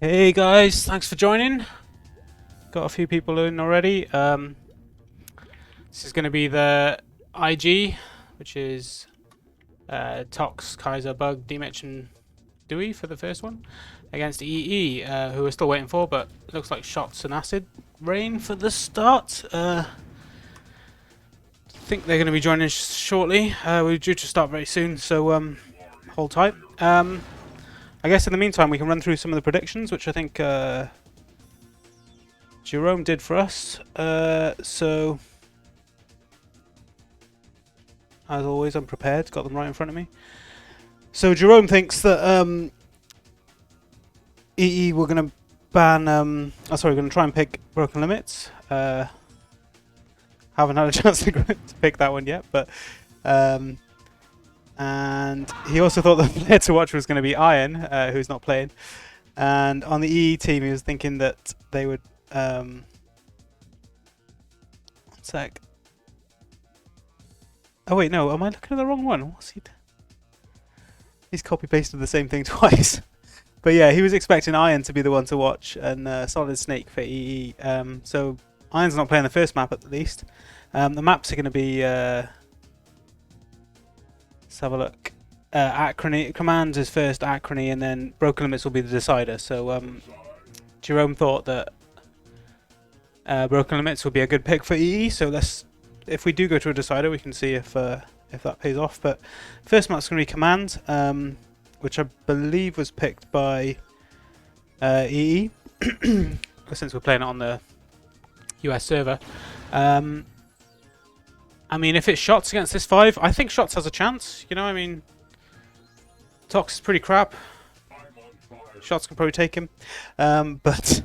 Hey guys, thanks for joining. Got a few people in already. This is going to be the IG, which is Tox, Kaiser, Bug, Demich, and Dewey for the first one, against EE, who we're still waiting for, but looks like shots and acid rain for the start. Think they're going to be joining shortly. We're due to start very soon, so hold tight. I guess in the meantime we can run through some of the predictions, which I think Jerome did for us. So as always, I'm prepared. Got them right in front of me. So Jerome thinks that EE we're going to ban. We're going to try and pick Broken Limits. Haven't had a chance to pick that one yet, but and he also thought the player to watch was going to be Iron, who's not playing. And on the EE team, he was thinking that they would. One sec. Oh wait, no. Am I looking at the wrong one? What's he? He's copy pasted the same thing twice. But yeah, he was expecting Iron to be the one to watch, and Solid Snake for EE. So Iron's not playing the first map at least. The maps are going to be. Let's have a look. Acrony Command is first, Acrony, and then Broken Limits will be the decider. So Jerome thought that Broken Limits would be a good pick for EE. So if we do go to a decider, we can see if that pays off. But first map's going to be Command, which I believe was picked by EE, since we're playing it on the US server. I mean, if it's Shots against this 5, I think Shots has a chance. You know, I mean, Tox is pretty crap. Shots can probably take him. But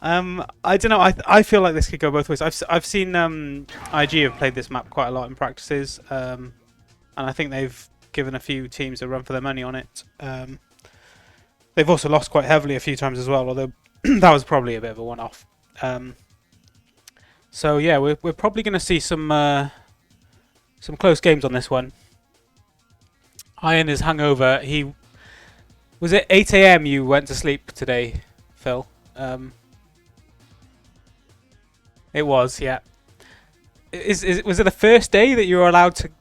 I don't know. I feel like this could go both ways. I've seen IG have played this map quite a lot in practices, and I think they've given a few teams a run for their money on it. They've also lost quite heavily a few times as well, although that was probably a bit of a one-off. So yeah, we're probably going to see some close games on this one. Iron is hungover. Was it 8 AM you went to sleep today, Phil? It was, yeah. Was it the first day that you were allowed to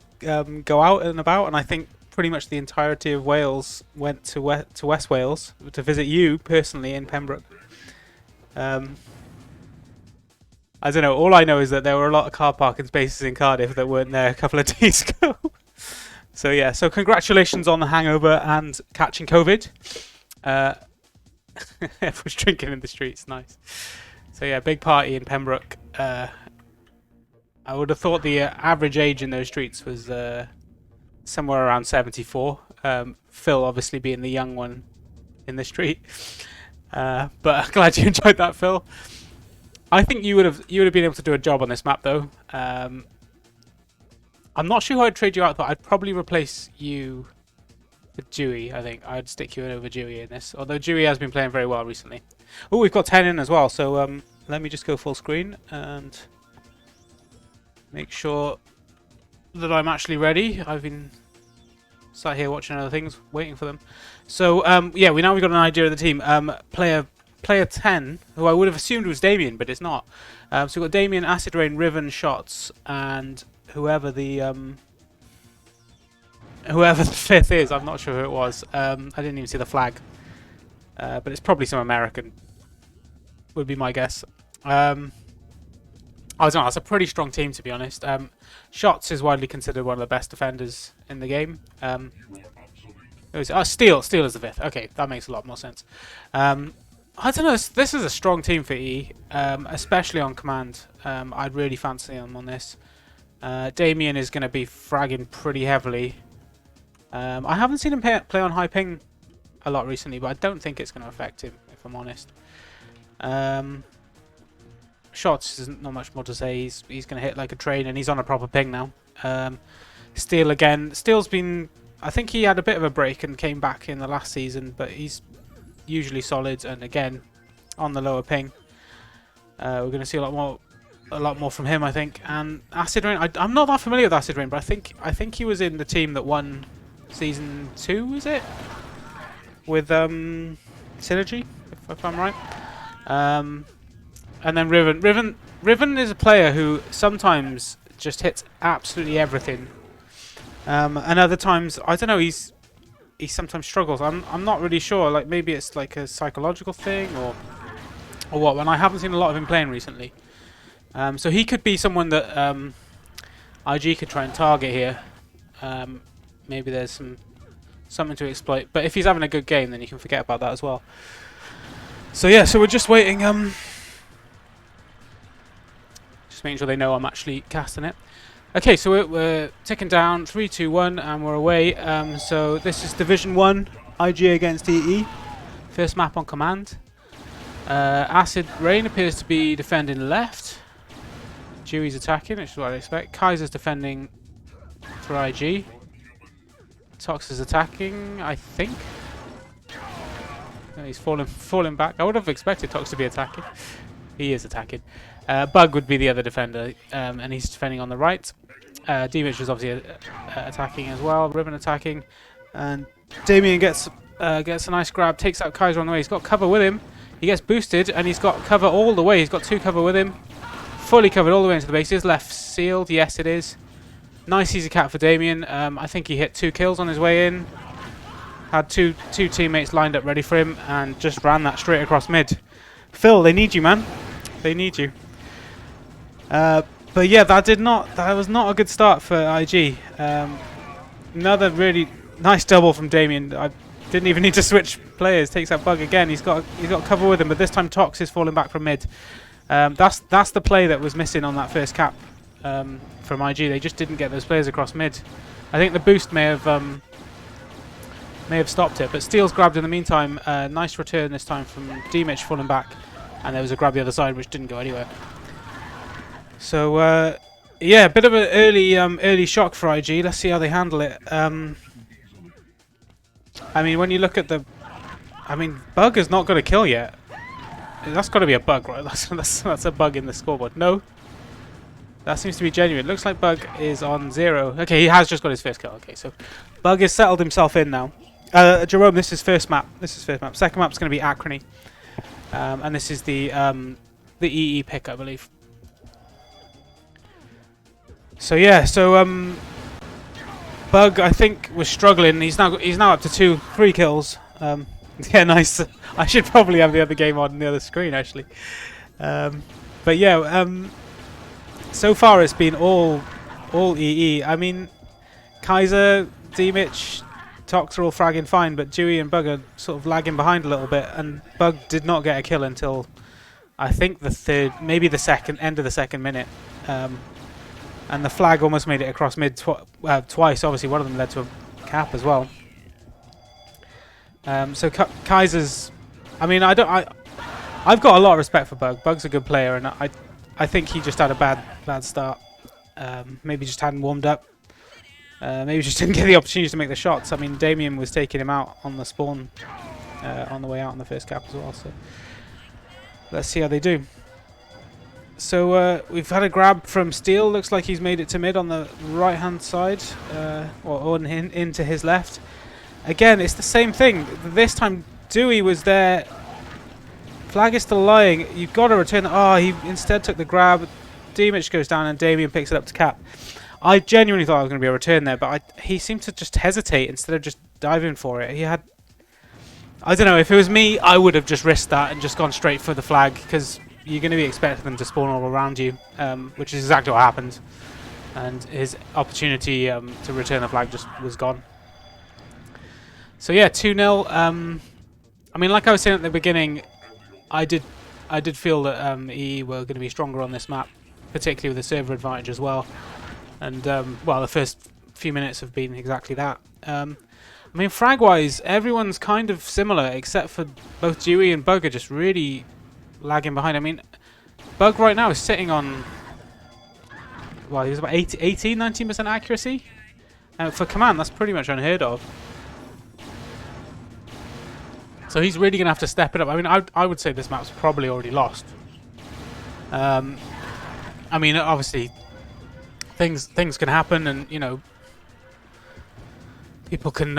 go out and about? And I think pretty much the entirety of Wales went to West Wales to visit you personally in Pembroke. I don't know. All I know is that there were a lot of car parking spaces in Cardiff that weren't there a couple of days ago. So yeah. So congratulations on the hangover and catching COVID. Everyone's drinking in the streets. Nice. So yeah, big party in Pembroke. I would have thought the average age in those streets was somewhere around 74. Phil obviously being the young one in the street. But I'm glad you enjoyed that, Phil. I think you would have been able to do a job on this map though. I'm not sure who I'd trade you out, but I'd probably replace you with Dewey. I think I'd stick you in over Dewey in this, although Dewey has been playing very well recently. Oh, we've got 10 in as well, so let me just go full screen and make sure that I'm actually ready. I've been sat here watching other things, waiting for them. So yeah, we've got an idea of the team. Player 10, who I would have assumed was Damien, but it's not. So we've got Damien, Acid Rain, Riven, Shots, and whoever the fifth is. I'm not sure who it was. I didn't even see the flag, but it's probably some American. Would be my guess. I don't know. That's a pretty strong team, to be honest. Shots is widely considered one of the best defenders in the game. Steel is the fifth. Okay, that makes a lot more sense. I don't know. This is a strong team for E, especially on Command. I'd really fancy him on this. Damien is going to be fragging pretty heavily. I haven't seen him play on high ping a lot recently, but I don't think it's going to affect him, if I'm honest. Shots isn't not much more to say. He's going to hit like a train, and he's on a proper ping now. Steel again. Steel's been. I think he had a bit of a break and came back in the last season, but he's usually solid, and again on the lower ping. We're going to see a lot more from him, I think. And Acid Rain. I'm not that familiar with Acid Rain, but I think he was in the team that won season 2. Is it with Synergy, if I'm right. And then Riven is a player who sometimes just hits absolutely everything. And other times, I don't know, he sometimes struggles. I'm not really sure. Like maybe it's like a psychological thing or what. And I haven't seen a lot of him playing recently. So he could be someone that IG could try and target here. Maybe there's something to exploit. But if he's having a good game, then you can forget about that as well. So yeah, so we're just waiting. Just making sure they know I'm actually casting it. Okay, so we're ticking down 3, 2, 1, and we're away. So this is Division 1, IG against EE. First map on command. Acid Rain appears to be defending left. Dewey's attacking, which is what I expect. Kaiser's defending for IG. Tox is attacking, I think. No, he's falling back. I would have expected Tox to be attacking. He is attacking. Bug would be the other defender, and he's defending on the right. Div1 was obviously attacking as well. Riven attacking, and Damien gets a nice grab, takes out Kaiser on the way. He's got cover with him. He gets boosted, and he's got cover all the way. He's got 2 cover with him, fully covered all the way into the base. Is left sealed? Yes, it is. Nice easy cap for Damien. I think he hit 2 kills on his way in. Had two teammates lined up ready for him, and just ran that straight across mid. Phil, they need you, man. They need you. But yeah, that was not a good start for IG. Another really nice double from Damien. I didn't even need to switch players. Takes out Bug again. He's got cover with him, but this time Tox is falling back from mid. That's the play that was missing on that first cap from IG. They just didn't get those players across mid. I think the boost may have stopped it, but Steel's grabbed in the meantime. Nice return this time from Div1 falling back, and there was a grab the other side which didn't go anywhere. So yeah, a bit of an early shock for IG. Let's see how they handle it. I mean, when you look at Bug has not got a kill yet. That's got to be a bug, right? That's a bug in the scoreboard. No, that seems to be genuine. Looks like Bug is on 0. Okay, he has just got his first kill. Okay, so Bug has settled himself in now. Jerome, this is first map. Second map's going to be Acrony, and this is the EE pick, I believe. So yeah, Bug I think was struggling. He's now up to 3 kills. Yeah, nice. I should probably have the other game on the other screen actually. But yeah, so far it's been all EE. I mean, Kaiser, Div1, Tox are all fragging fine, but Dewey and Bug are sort of lagging behind a little bit, and Bug did not get a kill until I think the third, maybe the end of the second minute. And the flag almost made it across mid twice. Obviously, one of them led to a cap as well. So Kaiser's, I mean, I've got a lot of respect for Bug. Bug's a good player, and I think he just had a bad start. Maybe just hadn't warmed up. Maybe just didn't get the opportunity to make the shots. I mean, Damien was taking him out on the spawn on the way out on the first cap as well. So let's see how they do. So we've had a grab from Steel. Looks like he's made it to mid on the right-hand side, or into his left. Again, it's the same thing. This time, Dewey was there. Flag is still lying. You've got to return. Oh, he instead took the grab. Div1 goes down and Damien picks it up to cap. I genuinely thought it was going to be a return there, but he seemed to just hesitate instead of just diving for it. He had... I don't know, if it was me, I would have just risked that and just gone straight for the flag, because you're going to be expecting them to spawn all around you, which is exactly what happened. And his opportunity to return the flag just was gone. So yeah, 2-0. I mean, like I was saying at the beginning, I did feel that EE were going to be stronger on this map, particularly with the server advantage as well. And well, the first few minutes have been exactly that. I mean, frag-wise, everyone's kind of similar, except for both Dewey and Bug are just really lagging behind. I mean, Bug right now is sitting on, well, he was about 19% accuracy. For command, that's pretty much unheard of. So he's really going to have to step it up. I mean, I would say this map's probably already lost. I mean, obviously, things can happen, and you know, people can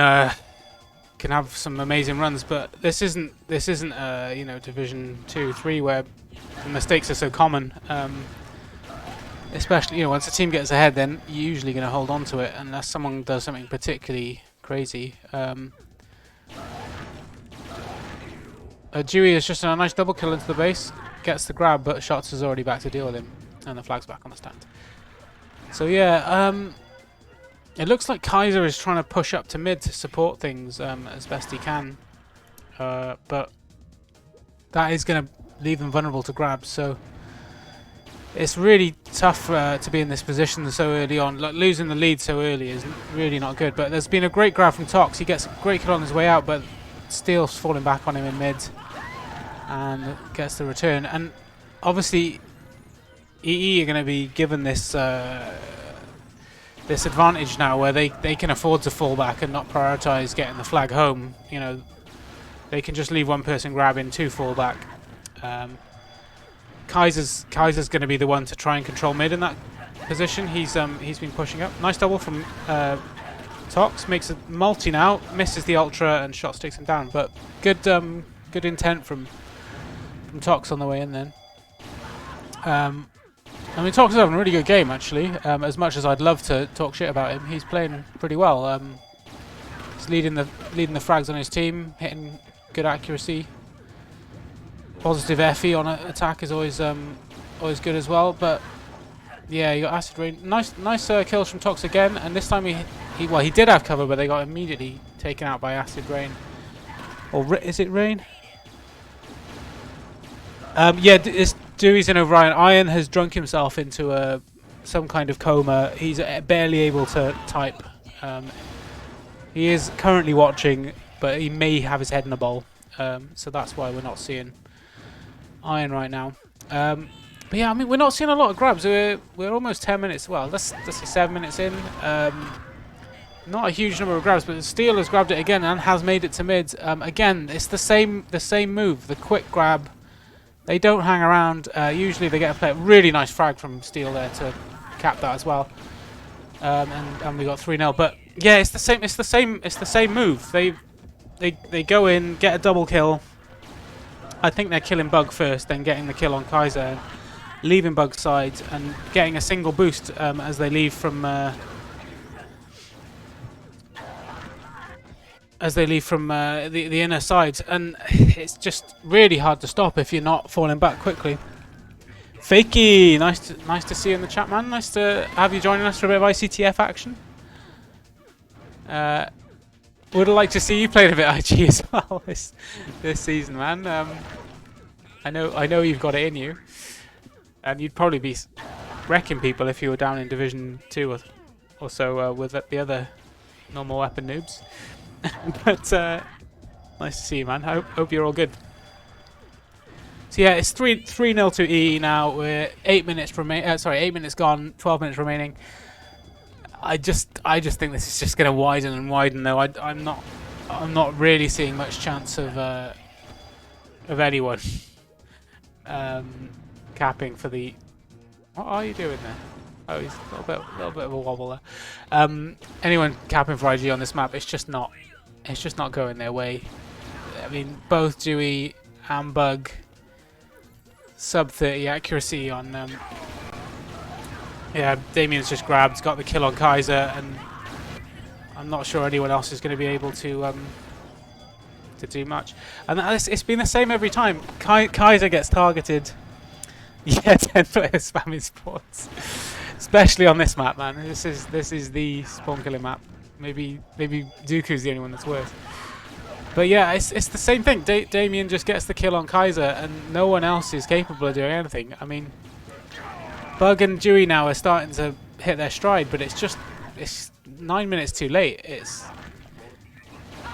can have some amazing runs, but this isn't you know, Division 2, 3 where the mistakes are so common. Especially, you know, once a team gets ahead, then you're usually going to hold on to it unless someone does something particularly crazy. Dewey is just a nice double kill into the base, gets the grab, but Shots is already back to deal with him, and the flag's back on the stand. So yeah, it looks like Kaiser is trying to push up to mid to support things as best he can, but that is going to leave them vulnerable to grabs. So it's really tough to be in this position so early on. Like, losing the lead so early is really not good. But there's been a great grab from Tox. He gets a great kill on his way out, but Steel's falling back on him in mid and gets the return. And obviously, EE are going to be given this this advantage now, where they can afford to fall back and not prioritize getting the flag home. You know, they can just leave one person grabbing, 2 fall back. Kaiser's going to be the one to try and control mid in that position. He's been pushing up. Nice double from Tox, makes a multi now, misses the ultra, and Shots takes him down. But good good intent from Tox on the way in then. I mean, Tox is having a really good game actually. As much as I'd love to talk shit about him, he's playing pretty well. He's leading the frags on his team, hitting good accuracy. Positive FE on attack is always good as well. But yeah, you got Acid Rain. Nice kills from Tox again, and this time he did have cover, but they got immediately taken out by Acid Rain. Or is it Rain? Yeah, it's Dewey's in O'Brien. Iron has drunk himself into some kind of coma. He's barely able to type. He is currently watching, but he may have his head in a bowl. So that's why we're not seeing Iron right now. But yeah, I mean, we're not seeing a lot of grabs. We're almost 10 minutes. Well, let's say 7 minutes in. Not a huge number of grabs, but Steel has grabbed it again and has made it to mid. Again, it's the same move, the quick grab. They don't hang around. Usually they get a play. Really nice frag from Steel there to cap that as well. And we got 3-0. But yeah, it's the same move. They go in, get a double kill. I think they're killing Bug first, then getting the kill on Kaiser, leaving Bug's side, and getting a single boost as they leave from the inner side, and it's just really hard to stop if you're not falling back quickly. Fakey, nice to see you in the chat, man. Nice to have you joining us for a bit of iCTF action. Would like to see you playing a bit IG as well this season, man. I know you've got it in you, and you'd probably be wrecking people if you were down in Division 2 or so with the other normal weapon noobs. But nice to see you, man. Hope you're all good. So yeah, it's 3-0 to EE now. We're 8 minutes 8 minutes gone, 12 minutes remaining. I just think this is just going to widen and widen, though. I'm not really seeing much chance of anyone capping for the. What are you doing there? Oh, he's a little bit of a wobble there. Anyone capping for IG on this map, it's just not going their way. I mean, both Dewey and Bug sub 30 accuracy on. Yeah, Damien's just grabbed, got the kill on Kaiser, and I'm not sure anyone else is going to be able to do much. And it's been the same every time. Kaiser gets targeted. Yeah, 10 players spamming sports, especially on this map, man. This is the spawn killing map. Maybe Dooku's the only one that's worse. But yeah, it's the same thing. Damien just gets the kill on Kaiser, and no one else is capable of doing anything. I mean, Bug and Dewey now are starting to hit their stride, but it's 9 minutes too late.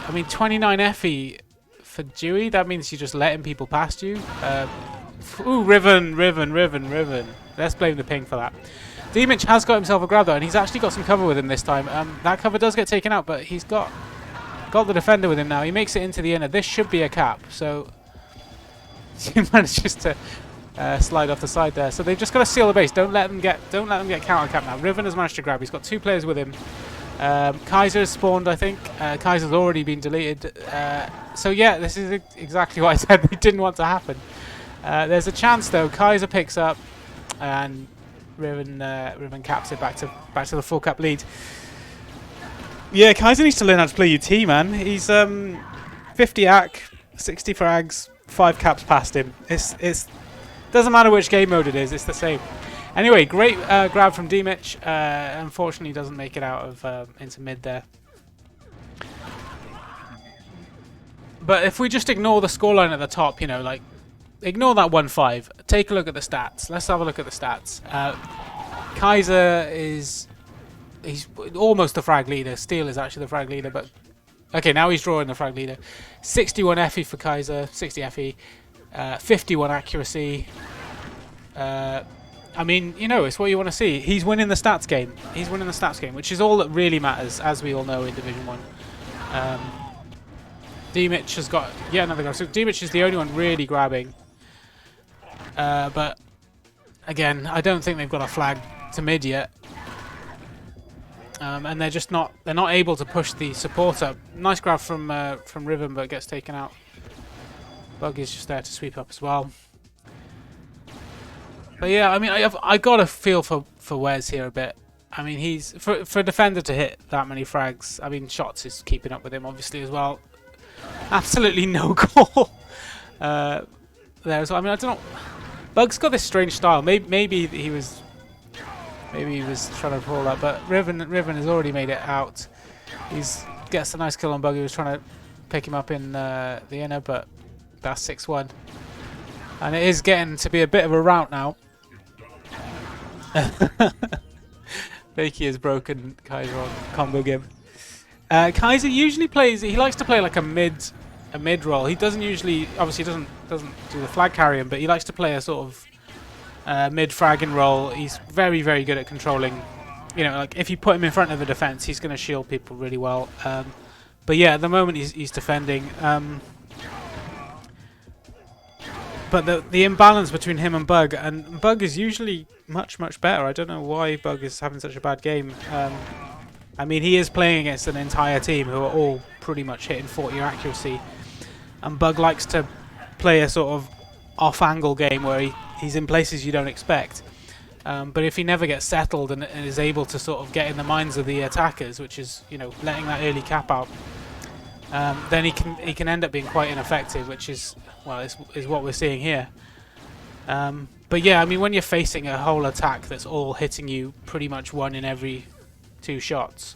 I mean, 29 FE for Dewey. That means you're just letting people past you. Ooh, Riven. Let's blame the ping for that. Demich has got himself a grab though, and he's actually got some cover with him this time. That cover does get taken out, but he's got the defender with him now. He makes it into the inner. This should be a cap. So he manages to slide off the side there. So they've just got to seal the base. Don't let them get counter cap now. Riven has managed to grab. He's got 2 players with him. Kaiser has spawned, I think. Kaiser's already been deleted. So yeah, this is exactly what I said they didn't want to happen. There's a chance though. Kaiser picks up, and Riven caps it back to the full cap lead. Yeah, Kaiser needs to learn how to play UT, man. He's 50 AC, 60 frags, 5 caps past him. It's doesn't matter which game mode it is. It's the same. Anyway, great grab from Dimich. Unfortunately, doesn't make it out of into mid there. But if we just ignore the scoreline at the top, you know, like ignore that 1-5. Take a look at the stats. Let's have a look at the stats. Kaiser he's almost the frag leader. Steel is actually the frag leader, but okay, now he's drawing the frag leader. 61 FE for Kaiser, 60 FE, 51 accuracy. I mean, you know, it's what you want to see. He's winning the stats game. He's winning the stats game, which is all that really matters, as we all know in Division 1. Dimich has got yet another grab. So Dimich is the only one really grabbing. But again, I don't think they've got a flag to mid yet. And they're just not able to push the support up. Nice grab from Riven, but gets taken out. Bug is just there to sweep up as well. But yeah, I mean, I got a feel for Wes here a bit. I mean, he's for a defender to hit that many frags. I mean, Shots is keeping up with him obviously as well. Absolutely no goal there as well. I mean, I don't know. Bug's got this strange style. Maybe he was trying to pull that, but Riven has already made it out. He's gets a nice kill on Bug. He was trying to pick him up in the inner, but that's 6-1. And it is getting to be a bit of a rout now. Fakey has broken Kaiser on combo game. Kaiser usually plays. He likes to play like a mid role. He doesn't usually, obviously, doesn't do the flag carrying, but he likes to play a sort of mid fragging role. He's very good at controlling. You know, like if you put him in front of a defense, he's going to shield people really well. But yeah, at the moment he's defending. But the imbalance between him and Bug is usually much better. I don't know why Bug is having such a bad game. I mean, he is playing against an entire team who are all pretty much hitting 40 accuracy, and Bug likes to play a sort of off-angle game where he's in places you don't expect. But if he never gets settled and is able to sort of get in the minds of the attackers, which is, you know, letting that early cap out, then he can end up being quite ineffective, which is, well, is what we're seeing here. But yeah, I mean, when you're facing a whole attack that's all hitting you pretty much 1 in every 2 shots,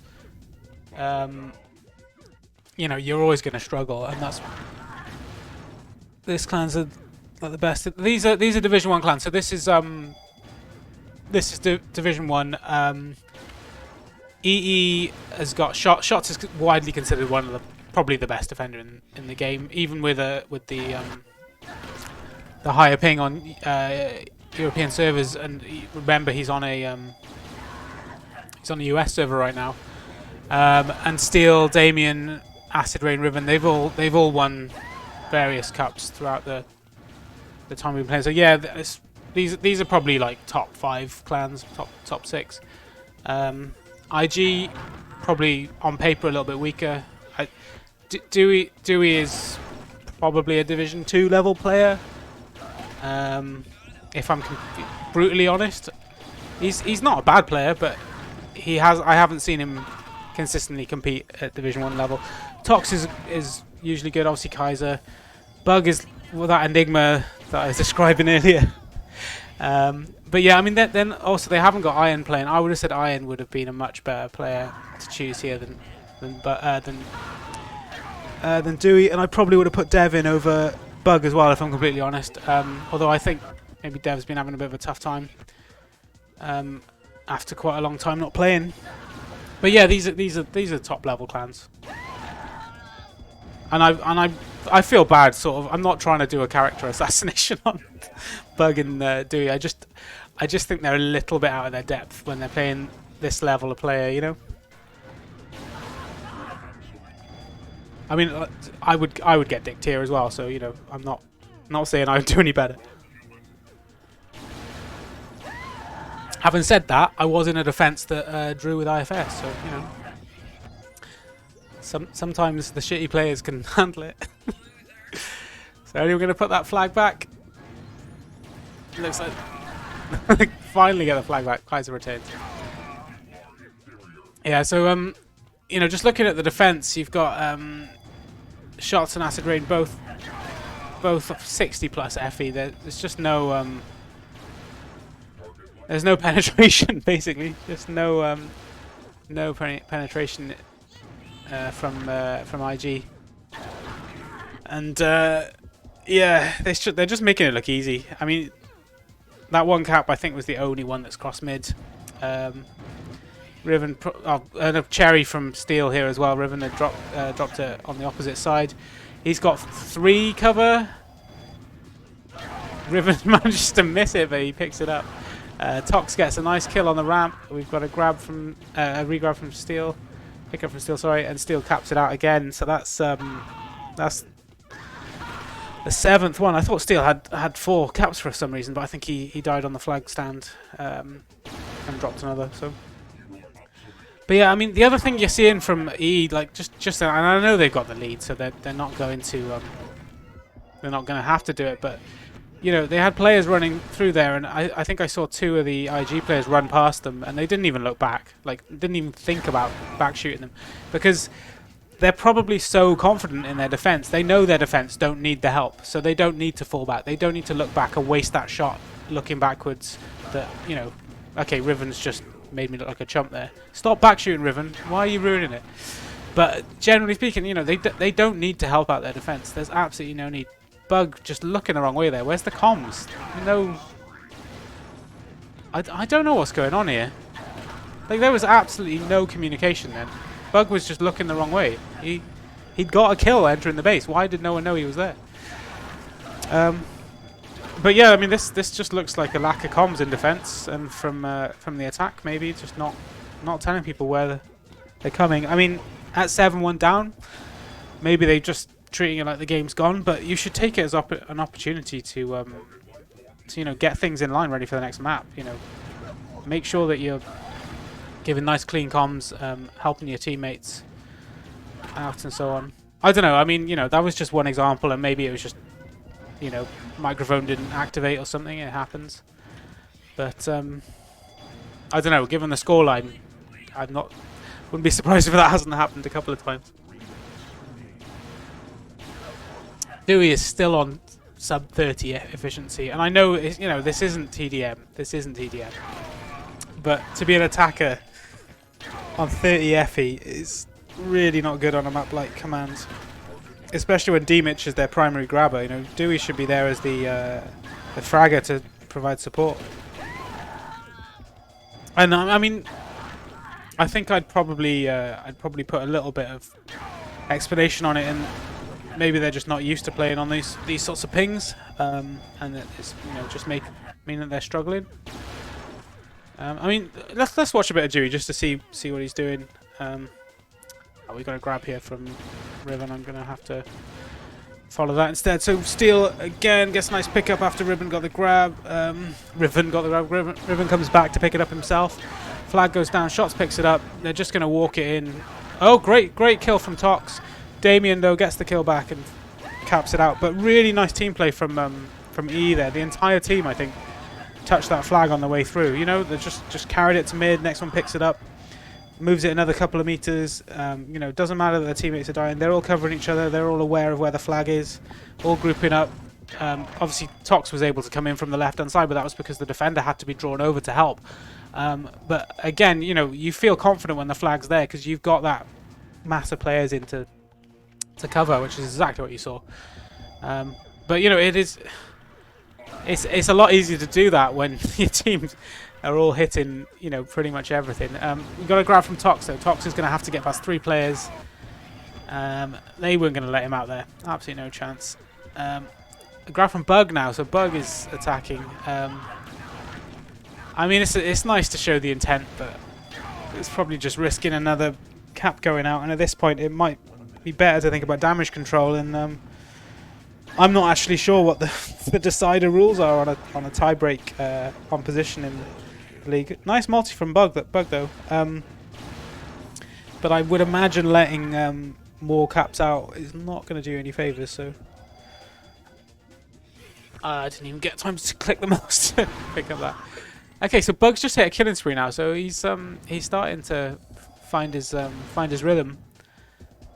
you know, you're always going to struggle, and that's this clans are like the best. These are Division 1 clans. So this is Division 1. EE has got Shots is widely considered one of the probably the best defender in the game, even with the higher ping on European servers. And remember, he's on a US server right now. And Steel, Damien, Acid Rain, Riven, they've all won various cups throughout the time we've been playing. So yeah, these are probably like top 5 clans, top 6. IG probably on paper a little bit weaker. Dewey is probably a Division 2 level player. If I'm brutally honest, he's not a bad player, but I haven't seen him consistently compete at Division 1 level. Tox is usually good. Obviously Kaiser. Bug is that enigma that I was describing earlier. But yeah, I mean, then also they haven't got Iron playing. I would have said Iron would have been a much better player to choose here than Dewey, and I probably would have put Dev in over Bug as well, if I'm completely honest. Although I think maybe Dev's been having a bit of a tough time after quite a long time not playing. But yeah, these are top level clans, and I feel bad, sort of. I'm not trying to do a character assassination on Bug and Dewey. I just think they're a little bit out of their depth when they're playing this level of player, you know. I mean, I would get Dick tier as well, so you know, I'm not saying I would do any better. Having said that, I was in a defense that drew with IFS, so you know, Sometimes the shitty players can handle it. So we're going to put that flag back. Looks like finally get the flag back. Kaiser retains. Yeah, so you know, just looking at the defense, you've got shots and acid rain both 60 plus FE. There's just no there's no penetration basically. Just no penetration from IG. And yeah, they're just making it look easy. I mean, that one cap I think was the only one that's cross mid. Riven, and a Cherry from Steel here as well. Riven had dropped it on the opposite side. He's got 3 cover. Riven manages to miss it, but he picks it up. Tox gets a nice kill on the ramp. We've got a grab from a regrab from Steel, pick up from Steel, sorry, and Steel caps it out again. So that's the 7th one. I thought Steel had 4 caps for some reason, but I think he died on the flag stand and dropped another. So. But yeah, I mean, the other thing you're seeing from E, like just, and I know they've got the lead, so they're not going to have to do it. But you know, they had players running through there, and I think I saw 2 of the IG players run past them, and they didn't even look back, like didn't even think about back shooting them, because they're probably so confident in their defense. They know their defense don't need the help, so they don't need to fall back. They don't need to look back and waste that shot looking backwards. That, you know, okay, Riven's just made me look like a chump there. Stop back shooting, Riven. Why are you ruining it? But generally speaking, you know, they don't need to help out their defense. There's absolutely no need. Bug just looking the wrong way there. Where's the comms? No. I don't know what's going on here. Like, there was absolutely no communication then. Bug was just looking the wrong way. He'd got a kill entering the base. Why did no one know he was there? But yeah, I mean, this just looks like a lack of comms in defense, and from the attack maybe just not telling people where they're coming. I mean, at 7-1 down, maybe they're just treating it like the game's gone. But you should take it as an opportunity to you know, get things in line ready for the next map. You know, make sure that you're giving nice clean comms, helping your teammates out and so on. I don't know. I mean, you know, that was just one example, and maybe it was just, you know, microphone didn't activate or something. It happens. But I don't know. Given the scoreline, wouldn't be surprised if that hasn't happened a couple of times. Dewey is still on sub 30 efficiency, and I know you know, this isn't TDM. This isn't TDM. But to be an attacker on 30 FE is really not good on a map like Command. Especially when D-Mitch is their primary grabber. You know, Dewey should be there as the fragger to provide support. And I mean, I think I'd probably put a little bit of explanation on it, and maybe they're just not used to playing on these sorts of pings, and it's, you know, just mean that they're struggling. I mean, let's watch a bit of Dewey just to see what he's doing. Oh, we got a grab here from Riven. I'm gonna have to follow that instead. So Steel again gets a nice pickup after Riven got the grab. Riven got the grab. Riven comes back to pick it up himself. Flag goes down. Shots picks it up. They're just gonna walk it in. Oh, great kill from Tox. Damien though gets the kill back and caps it out. But really nice team play from E there. The entire team, I think, touched that flag on the way through. You know, they just carried it to mid. Next one picks it up. Moves it another couple of meters. You know, doesn't matter that their teammates are dying. They're all covering each other. They're all aware of where the flag is. All grouping up. Obviously, Tox was able to come in from the left-hand side, but that was because the defender had to be drawn over to help. But again, you know, you feel confident when the flag's there because you've got that mass of players in to cover, which is exactly what you saw. But you know, it's a lot easier to do that when your teams are all hitting, you know, pretty much everything. We got a grab from Tox though. Tox is going to have to get past 3 players. They weren't going to let him out there. Absolutely no chance. A grab from Bug now, so Bug is attacking. I mean, it's nice to show the intent, but it's probably just risking another cap going out. And at this point, it might be better to think about damage control. And I'm not actually sure what the decider rules are on a tie break composition in the league. Nice multi from Bug though. But I would imagine letting more caps out is not going to do any favours, so... I didn't even get time to click the mouse to pick up that. Okay, so Bug's just hit a killing spree now, so he's starting to find his rhythm.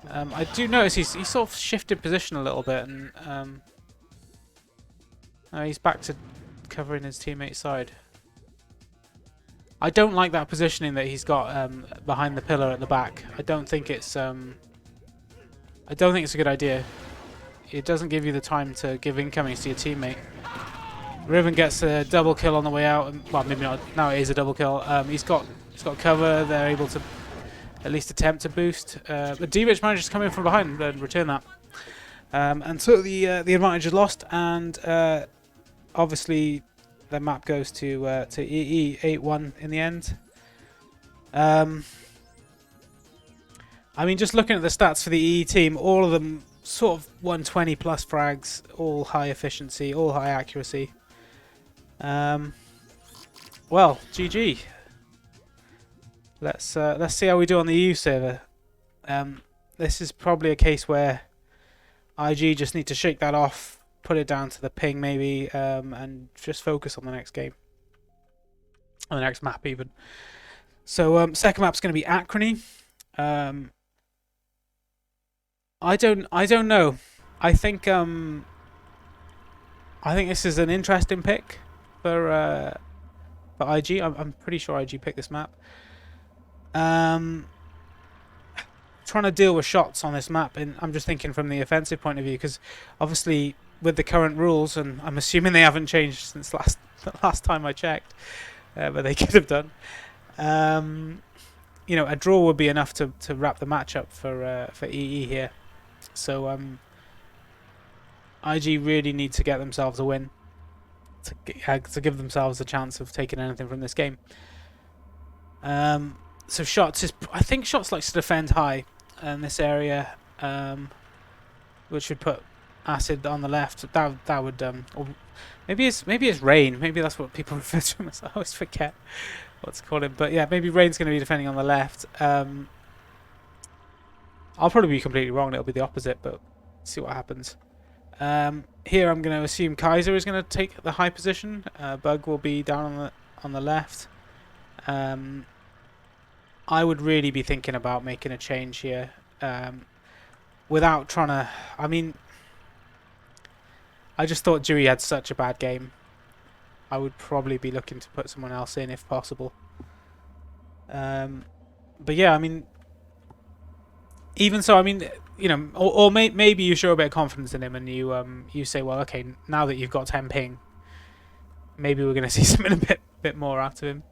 I do notice he's sort of shifted position a little bit, and he's back to covering his teammate's side. I don't like that positioning that he's got behind the pillar at the back. I don't think it's a good idea. It doesn't give you the time to give incomings to your teammate. Riven gets a double kill on the way out. Well, maybe not. Now it is a double kill. He's got cover. They're able to at least attempt to boost. But Div1 manages to come in from behind and return that. And so the advantage is lost, and obviously the map goes to EE 8-1 in the end. I mean, just looking at the stats for the EE team, all of them sort of 120 plus frags, all high efficiency, all high accuracy. Well, GG. Let's see how we do on the EU server. This is probably a case where IG just need to shake that off, put it down to the ping maybe, and just focus on the next game, on the next map even. So second map's going to be Acrony. I don't know. I think this is an interesting pick for IG. I'm pretty sure IG picked this map. Trying to deal with shots on this map, and I'm just thinking from the offensive point of view, because obviously with the current rules, and I'm assuming they haven't changed since the last time I checked, but they could have done. You know, a draw would be enough to wrap the match up for EE here. So IG really need to get themselves a win to give themselves a chance of taking anything from this game. So shots is, I think shots likes to defend high in this area, which would put Acid on the left. That would or maybe it's Rain. Maybe that's what people refer to him as. I always forget what to call him. But yeah, maybe Rain's going to be defending on the left. I'll probably be completely wrong. It'll be the opposite, but see what happens. Here I'm going to assume Kaiser is going to take the high position. Bug will be down on the left. I would really be thinking about making a change here, without trying to. I mean, I just thought Dewey had such a bad game. I would probably be looking to put someone else in if possible. But yeah, I mean, even so, I mean, you know, or maybe you show a bit of confidence in him and you say, well, okay, now that you've got 10 ping, maybe we're going to see something a bit more out of him.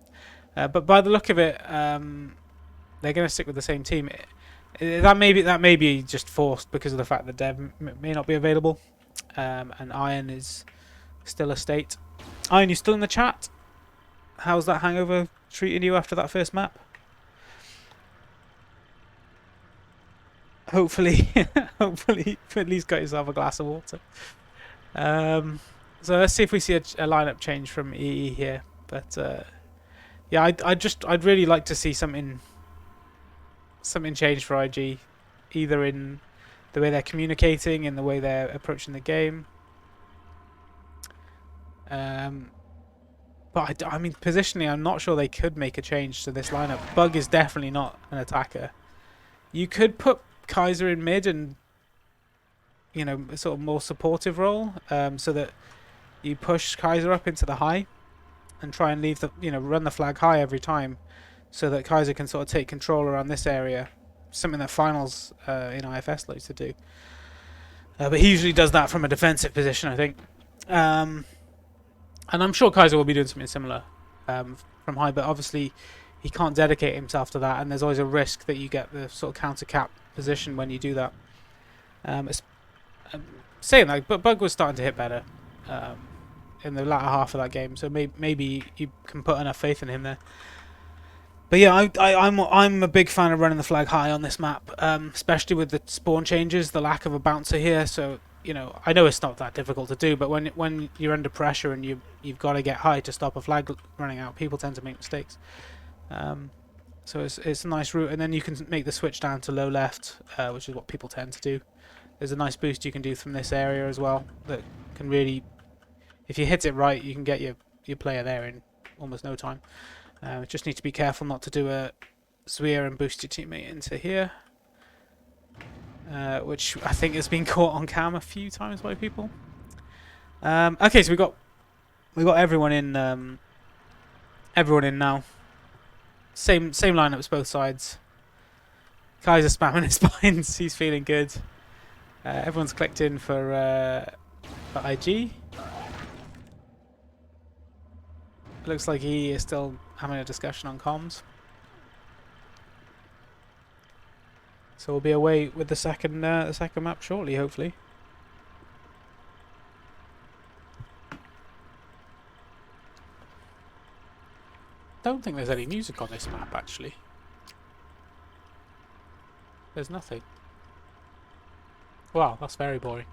But by the look of it, they're going to stick with the same team. That may be just forced because of the fact that Dev may not be available, and Iron is still a state. Iron, you still in the chat? How's that hangover treating you after that first map? Hopefully, hopefully, you at least got yourself a glass of water. So let's see if we see a lineup change from EE here. But yeah, I'd really like to see something change for IG, either in the way they're communicating, in the way they're approaching the game. But I mean, positionally, I'm not sure they could make a change to this lineup. Bug is definitely not an attacker. You could put Kaiser in mid and, you know, a sort of more supportive role, so that you push Kaiser up into the high and try and leave the, you know, run the flag high every time, so that Kaiser can sort of take control around this area, something that finals in IFS likes to do. But he usually does that from a defensive position, I think. And I'm sure Kaiser will be doing something similar from high, but obviously he can't dedicate himself to that, and there's always a risk that you get the sort of counter cap position when you do that. Saying that, but Bug was starting to hit better in the latter half of that game, so maybe you can put enough faith in him there. But yeah, I'm a big fan of running the flag high on this map, especially with the spawn changes, the lack of a bouncer here. So, you know, I know it's not that difficult to do, but when you're under pressure and you've got to get high to stop a flag running out, people tend to make mistakes. So it's a nice route, and then you can make the switch down to low left, which is what people tend to do. There's a nice boost you can do from this area as well that can really, if you hit it right, you can get your player there in almost no time. Just need to be careful not to do a Zwir and boost your teammate into here, which I think has been caught on cam a few times by people. Okay, so we got everyone in now. Same lineups both sides. Kaiser spamming his spines. He's feeling good. Everyone's clicked in for IG. Looks like he is still having a discussion on comms. So we'll be away with the second map shortly, hopefully. Don't think there's any music on this map actually. There's nothing. Wow, that's very boring.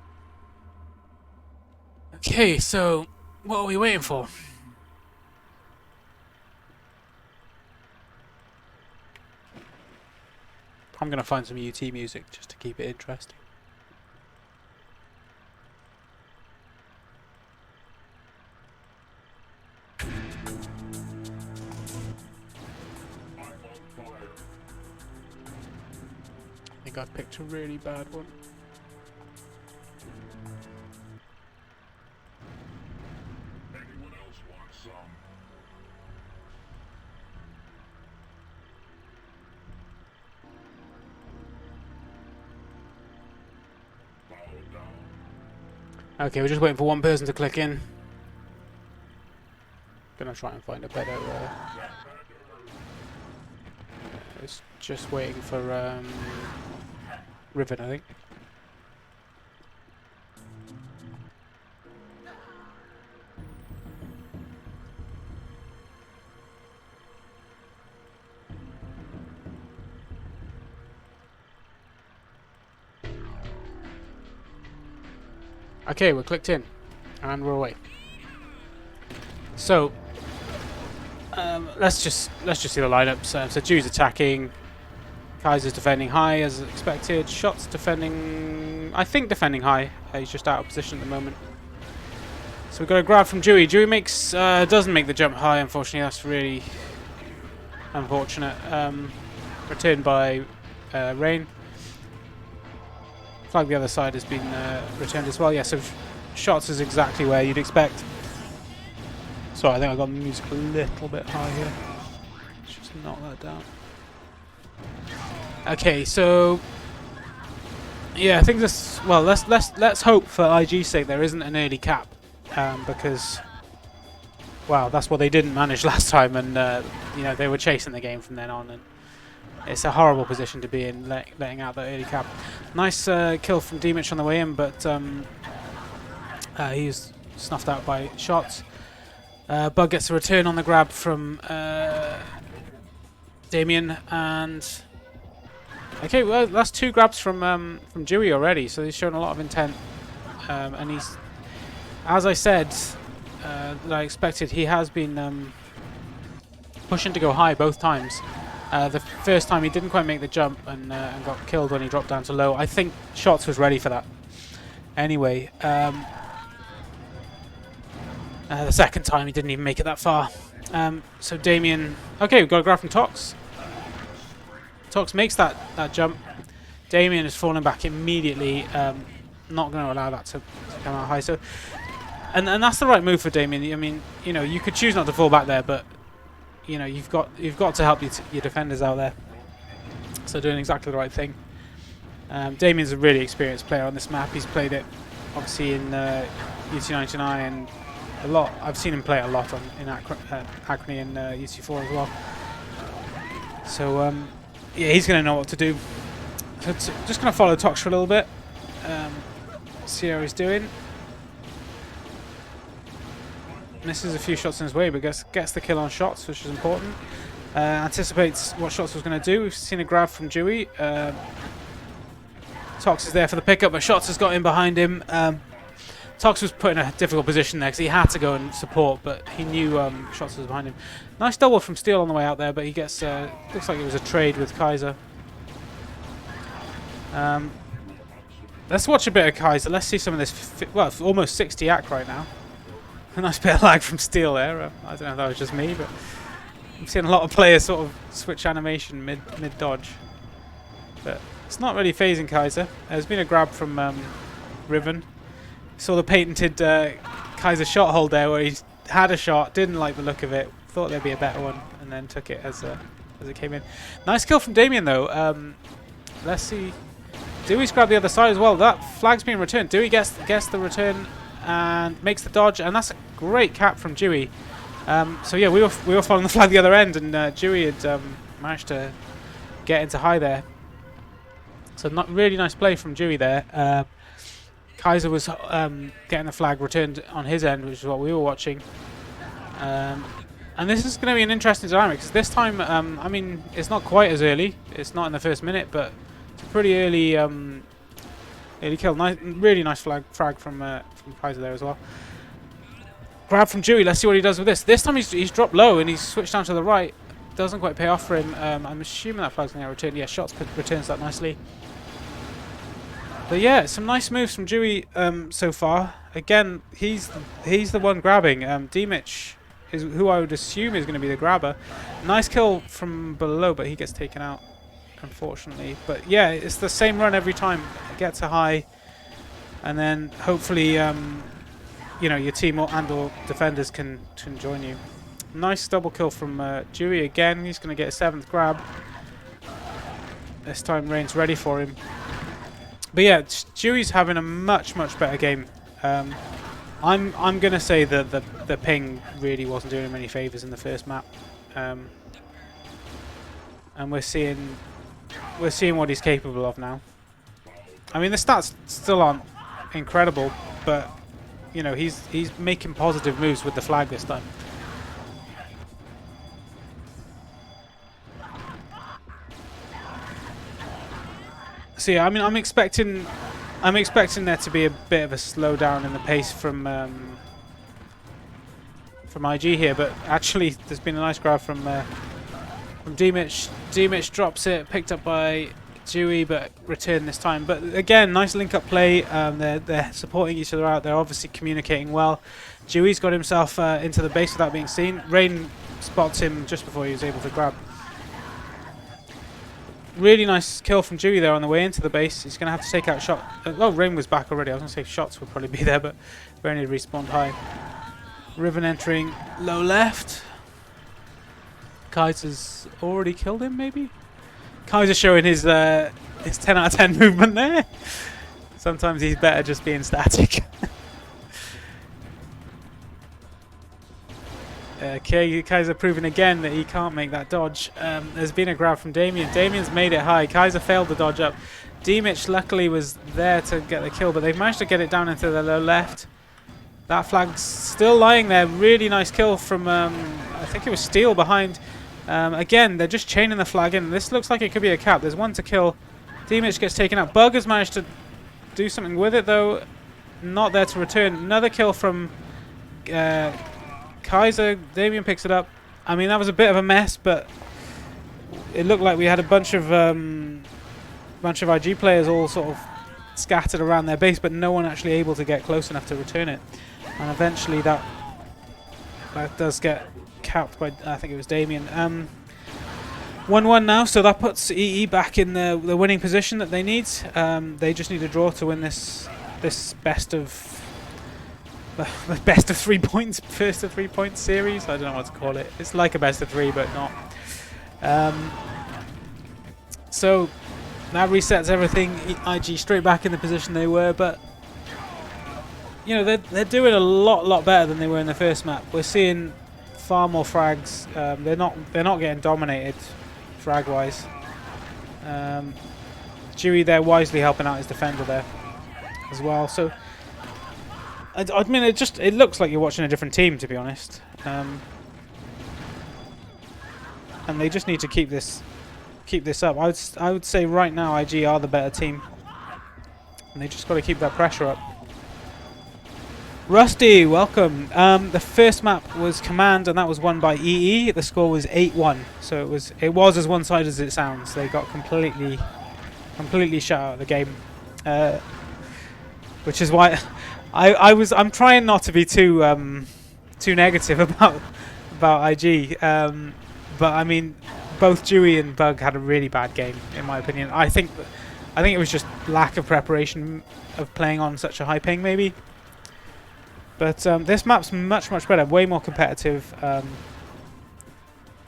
Okay, so what are we waiting for? I'm gonna find some UT music just to keep it interesting. I think I've picked a really bad one. Anyone else want some? Okay, we're just waiting for one person to click in. Gonna try and find a better. It's just waiting for Riven, I think. Okay, we're clicked in, and we're away. So let's just see the lineups. So Drew's attacking, Kaiser's defending high as expected. Shots defending, I think defending high. He's just out of position at the moment. So we've got a grab from Dewey. Dewey makes doesn't make the jump high, unfortunately. That's really unfortunate. Returned by Rain. Flag the other side has been returned as well. Yeah, so shots is exactly where you'd expect. Sorry, I think I got the music a little bit high here. Let's just knock that down. Okay, so yeah, I think this. Well, let's hope for IG's sake there isn't an early cap, because wow, that's what they didn't manage last time, and you know, they were chasing the game from then on, and it's a horrible position to be in, letting out that early cap. Nice kill from Dimich on the way in, but he was snuffed out by shots. Bug gets a return on the grab from Damien, and okay, well, that's 2 grabs from Dewey already, so he's shown a lot of intent, and he's, as I said, that I expected, he has been pushing to go high both times. The first time he didn't quite make the jump and got killed when he dropped down to low. I think Shots was ready for that. Anyway, the second time he didn't even make it that far. So Damien, okay, we've got a grab from Tox. Tox makes that jump. Damien is falling back immediately. Not going to allow that to come out high. So, and that's the right move for Damien. I mean, you know, you could choose not to fall back there, but you know, you've got to help your defenders out there. So doing exactly the right thing. Damien's a really experienced player on this map. He's played it obviously in UT99 and a lot. I've seen him play it a lot in Acme and UT4 as well. So yeah, he's going to know what to do. So just going to follow Tox for a little bit. See how he's doing. Misses a few shots in his way, but gets the kill on Shots, which is important. Anticipates what Shots was going to do. We've seen a grab from Dewey. Tox is there for the pickup, but Shots has got in behind him. Tox was put in a difficult position there because he had to go and support, but he knew Shots was behind him. Nice double from Steel on the way out there, but he gets, looks like it was a trade with Kaiser. Let's watch a bit of Kaiser. Let's see some of this, well, almost 60 AC right now. A nice bit of lag from Steel there. I don't know if that was just me, but I'm seeing a lot of players sort of switch animation mid-dodge. But it's not really phasing Kaiser. There's been a grab from Riven. Saw the patented Kaiser shot hold there where he had a shot, didn't like the look of it, thought there'd be a better one, and then took it as it came in. Nice kill from Damien though. Let's see. Dewey's grabbed the other side as well. That flag's being returned. Dewey gets the return and makes the dodge, and that's a great cap from Dewey. So yeah, we were following the flag the other end, and Dewey had managed to get into high there. So not really nice play from Dewey there. Kaiser was getting the flag returned on his end, which is what we were watching. And this is going to be an interesting dynamic because this time, I mean, it's not quite as early. It's not in the first minute, but it's a pretty early kill. Nice, really nice frag from Kaiser there as well. Grab from Dewey. Let's see what he does with this. This time he's dropped low and he's switched down to the right. Doesn't quite pay off for him. I'm assuming that flag's going to return. Yeah, Shots returns that nicely. But yeah, some nice moves from Dewey so far. Again, he's the one grabbing. Dimich is who I would assume is going to be the grabber. Nice kill from below, but he gets taken out, unfortunately. But yeah, it's the same run every time. Get to high, and then hopefully, you know, your team or defenders can join you. Nice double kill from Dewey again. He's going to get a 7th grab. This time, Rain's ready for him. But yeah, Dewey's having a much better game. I'm gonna say that the ping really wasn't doing him any favors in the first map, and we're seeing what he's capable of now. I mean, the stats still aren't incredible, but you know he's making positive moves with the flag this time. So yeah, I mean, I'm expecting there to be a bit of a slowdown in the pace from IG here, but actually there's been a nice grab from Dimich. Dimich drops it, picked up by Dewey, but returned this time. But again, nice link-up play. They're supporting each other out. They're obviously communicating well. Dewey's got himself into the base without being seen. Rain spots him just before he was able to grab. Really nice kill from Dewey there on the way into the base. He's going to have to take out Shot. Oh, Rain was back already. I was going to say Shots would probably be there, but Rain had respawned high. Riven entering low left. Kaiser's already killed him, maybe? Kaiser showing his 10 out of 10 movement there. Sometimes he's better just being static. Okay, Kaiser proving again that he can't make that dodge. There's been a grab from Damien. Damien's made it high. Kaiser failed the dodge up. Dimich luckily was there to get the kill, but they've managed to get it down into the low left. That flag's still lying there. Really nice kill from, I think it was Steel behind. Again, they're just chaining the flag in. This looks like it could be a cap. There's one to kill. Dimich gets taken out. Bug has managed to do something with it, though. Not there to return. Another kill from Kaiser. Damien picks it up. I mean, that was a bit of a mess, but it looked like we had a bunch of IG players all sort of scattered around their base, but no one actually able to get close enough to return it. And eventually that does get capped by, I think it was Damien. 1-1 now, so that puts EE back in the winning position that they need. They just need a draw to win this best of 3 points, first of 3 point series. I don't know what to call it. It's like a best of 3, but not. So that resets everything. IG straight back in the position they were, but you know they're doing a lot better than they were in the first map. We're seeing far more frags. They're not getting dominated frag wise. Dewey there wisely helping out his defender there as well. So I mean, it looks like you're watching a different team, to be honest. And they just need to keep this up. I would say right now IG are the better team, and they just got to keep that pressure up. Rusty, welcome. The first map was Command, and that was won by EE. The score was 8-1, so it was as one-sided as it sounds. They got completely shut out of the game, which is why I'm trying not to be too negative about IG. But I mean, both Dewey and Bug had a really bad game, in my opinion. I think it was just lack of preparation of playing on such a high ping, maybe. But this map's much better, way more competitive.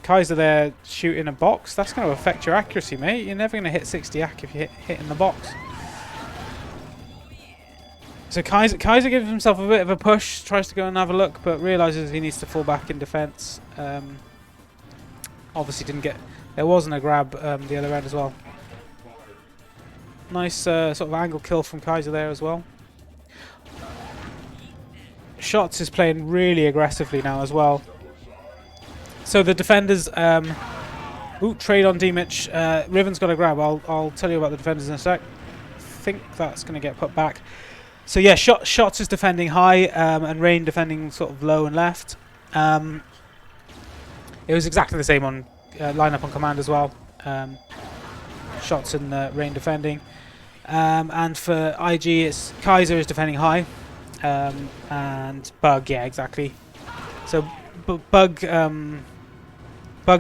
Kaiser there shooting a box. That's going to affect your accuracy, mate. You're never going to hit 60 ac if you hit in the box. So Kaiser gives himself a bit of a push, tries to go and have a look, but realises he needs to fall back in defence. Obviously didn't get... There wasn't a grab the other end as well. Nice sort of angle kill from Kaiser there as well. Shots is playing really aggressively now as well. So the defenders... trade on D-Mitch. Riven's got a grab. I'll tell you about the defenders in a sec. I think that's going to get put back. So yeah, Shots is defending high, and Rain defending sort of low and left. It was exactly the same on lineup on Command as well. Shots and Rain defending. And for IG, it's Kaiser is defending high, and Bug, yeah, exactly. So Bug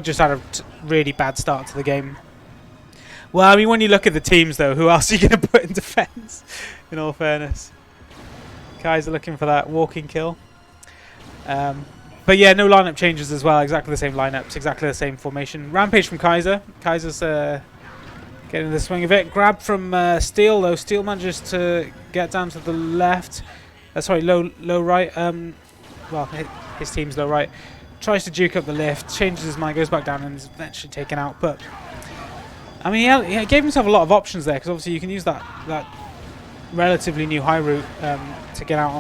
just had a really bad start to the game. Well, I mean, when you look at the teams, though, who else are you going to put in defence? In all fairness, Kaiser looking for that walking kill. But yeah, no lineup changes as well. Exactly the same lineups, exactly the same formation. Rampage from Kaiser. Kaiser's getting the swing of it. Grab from Steel, though. Steel manages to get down to the left. Sorry, low right. Well, his team's low right. Tries to juke up the lift, changes his mind, goes back down, and is eventually taken out. But I mean, he gave himself a lot of options there, because obviously you can use that relatively new high route to get out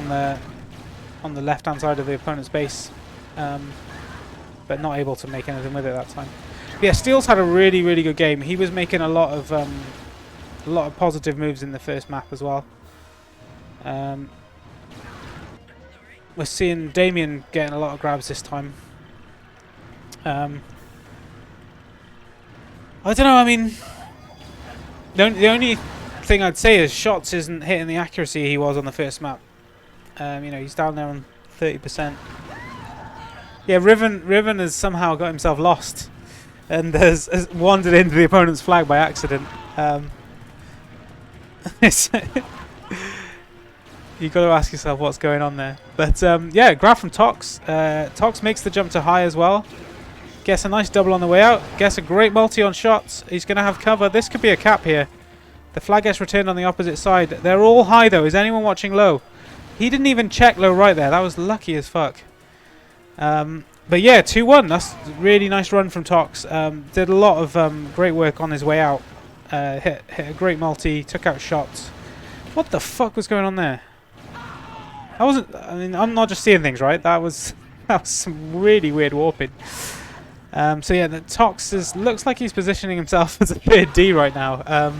on the left-hand side of the opponent's base, but not able to make anything with it that time. But yeah, Steele's had a really good game. He was making a lot of positive moves in the first map as well. We're seeing Damien getting a lot of grabs this time. I don't know. I mean, the only thing I'd say is Shots isn't hitting the accuracy he was on the first map. You know, he's down there on 30%. Yeah, Riven has somehow got himself lost and has wandered into the opponent's flag by accident. You've got to ask yourself what's going on there. But yeah, grab from Tox. Tox makes the jump to high as well. Gets a nice double on the way out. Gets a great multi on Shots. He's going to have cover. This could be a cap here. The flag gets returned on the opposite side. They're all high though. Is anyone watching low? He didn't even check low right there. That was lucky as fuck. But yeah, 2-1. That's a really nice run from Tox. Did a lot of great work on his way out. Hit a great multi. Took out Shots. What the fuck was going on there? I wasn't. I mean, I'm not just seeing things, right? That was some really weird warping. So yeah, the Tox looks like he's positioning himself as a third D right now.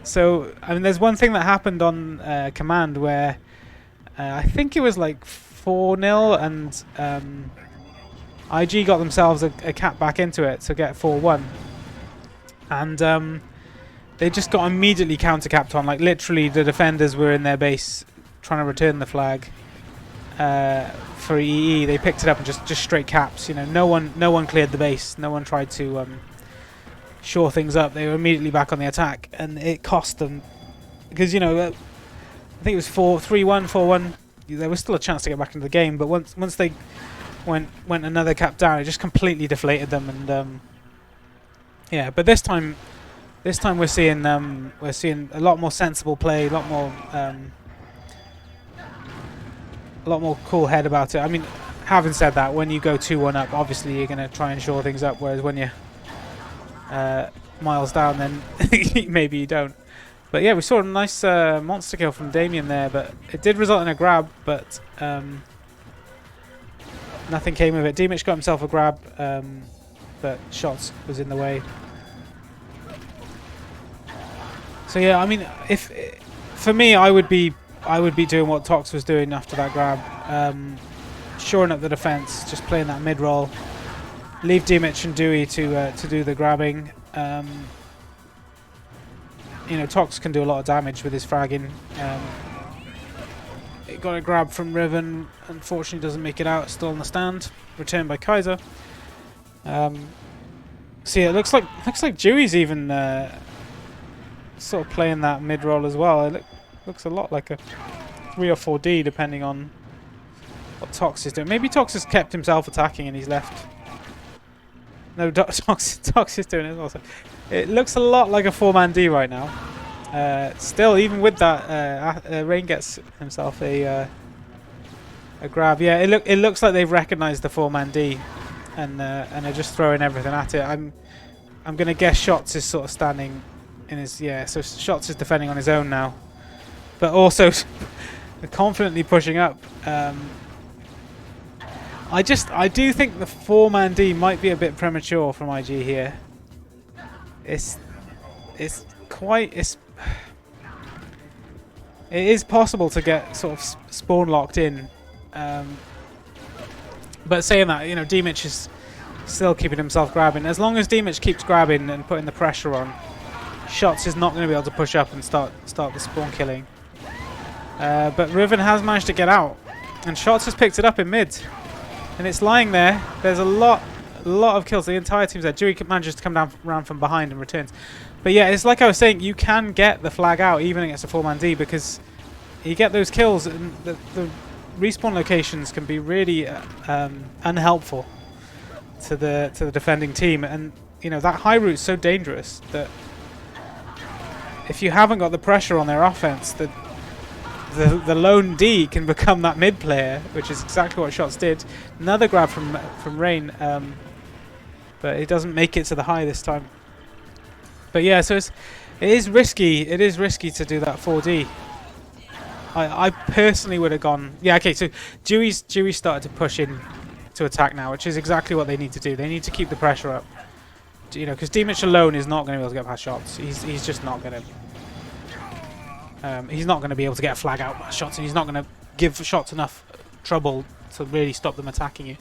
So I mean, there's one thing that happened on Command where I think it was like 4-0, and IG got themselves a cap back into it to get 4-1, and they just got immediately counter-capped on. Like literally, the defenders were in their base trying to return the flag for EE. They picked it up and just straight caps. You know, no one cleared the base. No one tried to shore things up. They were immediately back on the attack, and it cost them because, you know, I think it was 3-1, 4-1. There was still a chance to get back into the game, but once they went another cap down, it just completely deflated them. And yeah, but this time we're seeing a lot more sensible play, a lot more cool head about it. I mean, having said that, when you go 2-1 up, obviously you're going to try and shore things up, whereas when you're miles down, then maybe you don't. But yeah, we saw a nice monster kill from Damien there, but it did result in a grab, but nothing came of it. D-Mitch got himself a grab, but Shots was in the way. So yeah, I mean, for me, I would be I would be doing what Tox was doing after that grab. Shoring up the defense, just playing that mid-roll. Leave Dimich and Dewey to do the grabbing. You know, Tox can do a lot of damage with his fragging. It got a grab from Riven, unfortunately doesn't make it out, still on the stand. Returned by Kaiser. See, it looks like Dewey's even sort of playing that mid-roll as well. It looks a lot like a 3 or 4D depending on what Tox is doing. Maybe Tox has kept himself attacking and he's left. No, Tox is doing it also. It looks a lot like a 4-man D right now. Still, even with that, Rain gets himself a grab. Yeah, it looks like they've recognised the 4-man D, and they're just throwing everything at it. I'm gonna guess Shots is sort of standing in his So Shots is defending on his own now, but also confidently pushing up. I do think the 4-man D might be a bit premature from IG here. It is possible to get sort of spawn locked in, but saying that, you know, Dimich is still keeping himself grabbing. As long as Dimich keeps grabbing and putting the pressure on, Shots is not going to be able to push up and start the spawn killing. But Riven has managed to get out, and Shots has picked it up in mid, and it's lying there. There's a lot of kills. The entire team's there. Dewey manages to come down around from behind and returns. But yeah, it's like I was saying, you can get the flag out even against a 4-man D, because you get those kills and the respawn locations can be really unhelpful to the defending team. And you know, that high route is so dangerous that if you haven't got the pressure on their offense, the lone D can become that mid player, which is exactly what Shots did. Another grab from Rain, but it doesn't make it to the high this time. But yeah, so it is risky. It is risky to do that 4D. I personally would have gone. Yeah, okay. So Dewey started to push in to attack now, which is exactly what they need to do. They need to keep the pressure up. You know, because Dimich alone is not going to be able to get past Shots. He's just not going to. He's not going to be able to get a flag out past Shots, and he's not going to give Shots enough trouble to really stop them attacking you.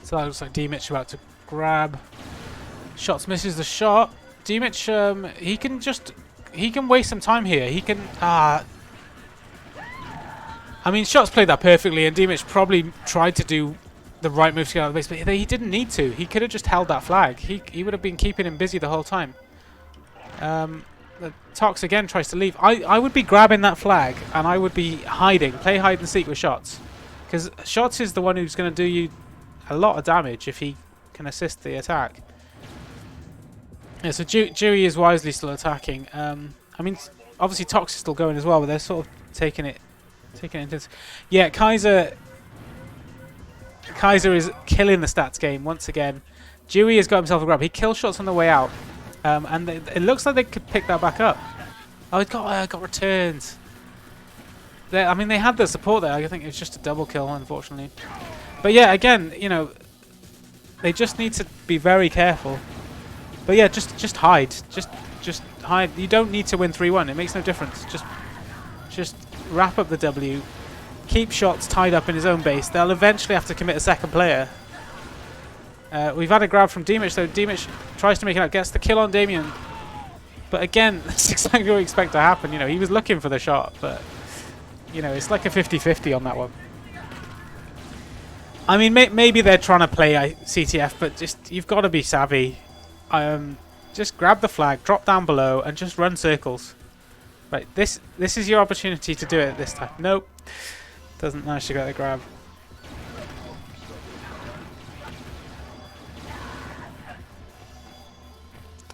So that looks like Dimich about to grab. Shots misses the shot. Dimich, he can waste some time here. He can. I mean, Shots played that perfectly, and Dimich probably tried to do the right move to get out of the base, but he didn't need to. He could have just held that flag. He would have been keeping him busy the whole time. Tox again tries to leave. I would be grabbing that flag, and I would be hiding. Play hide and seek with Shots, because Shots is the one who's going to do you a lot of damage if he can assist the attack. Yeah, so Dewey is wisely still attacking. I mean, obviously Tox is still going as well, but they're sort of taking it into. Yeah, Kaiser is killing the stats game once again. Dewey has got himself a grab. He kills Shots on the way out, and it looks like they could pick that back up. Oh, it got returned. I mean, they had the support there. I think it was just a double kill, unfortunately. But yeah, again, you know, they just need to be very careful. But yeah, just hide. Just hide. You don't need to win 3-1. It makes no difference. Just wrap up the W. Keep Shots tied up in his own base. They'll eventually have to commit a second player. We've had a grab from Dimich, so Dimich tries to make it out, gets the kill on Damien. But again, that's exactly what we expect to happen. You know, he was looking for the shot, but you know, it's like a 50-50 on that one. I mean, maybe they're trying to play iCTF, but just you've got to be savvy. Just grab the flag, drop down below, and just run circles. Right, this is your opportunity to do it this time. Nope, doesn't manage to get the grab.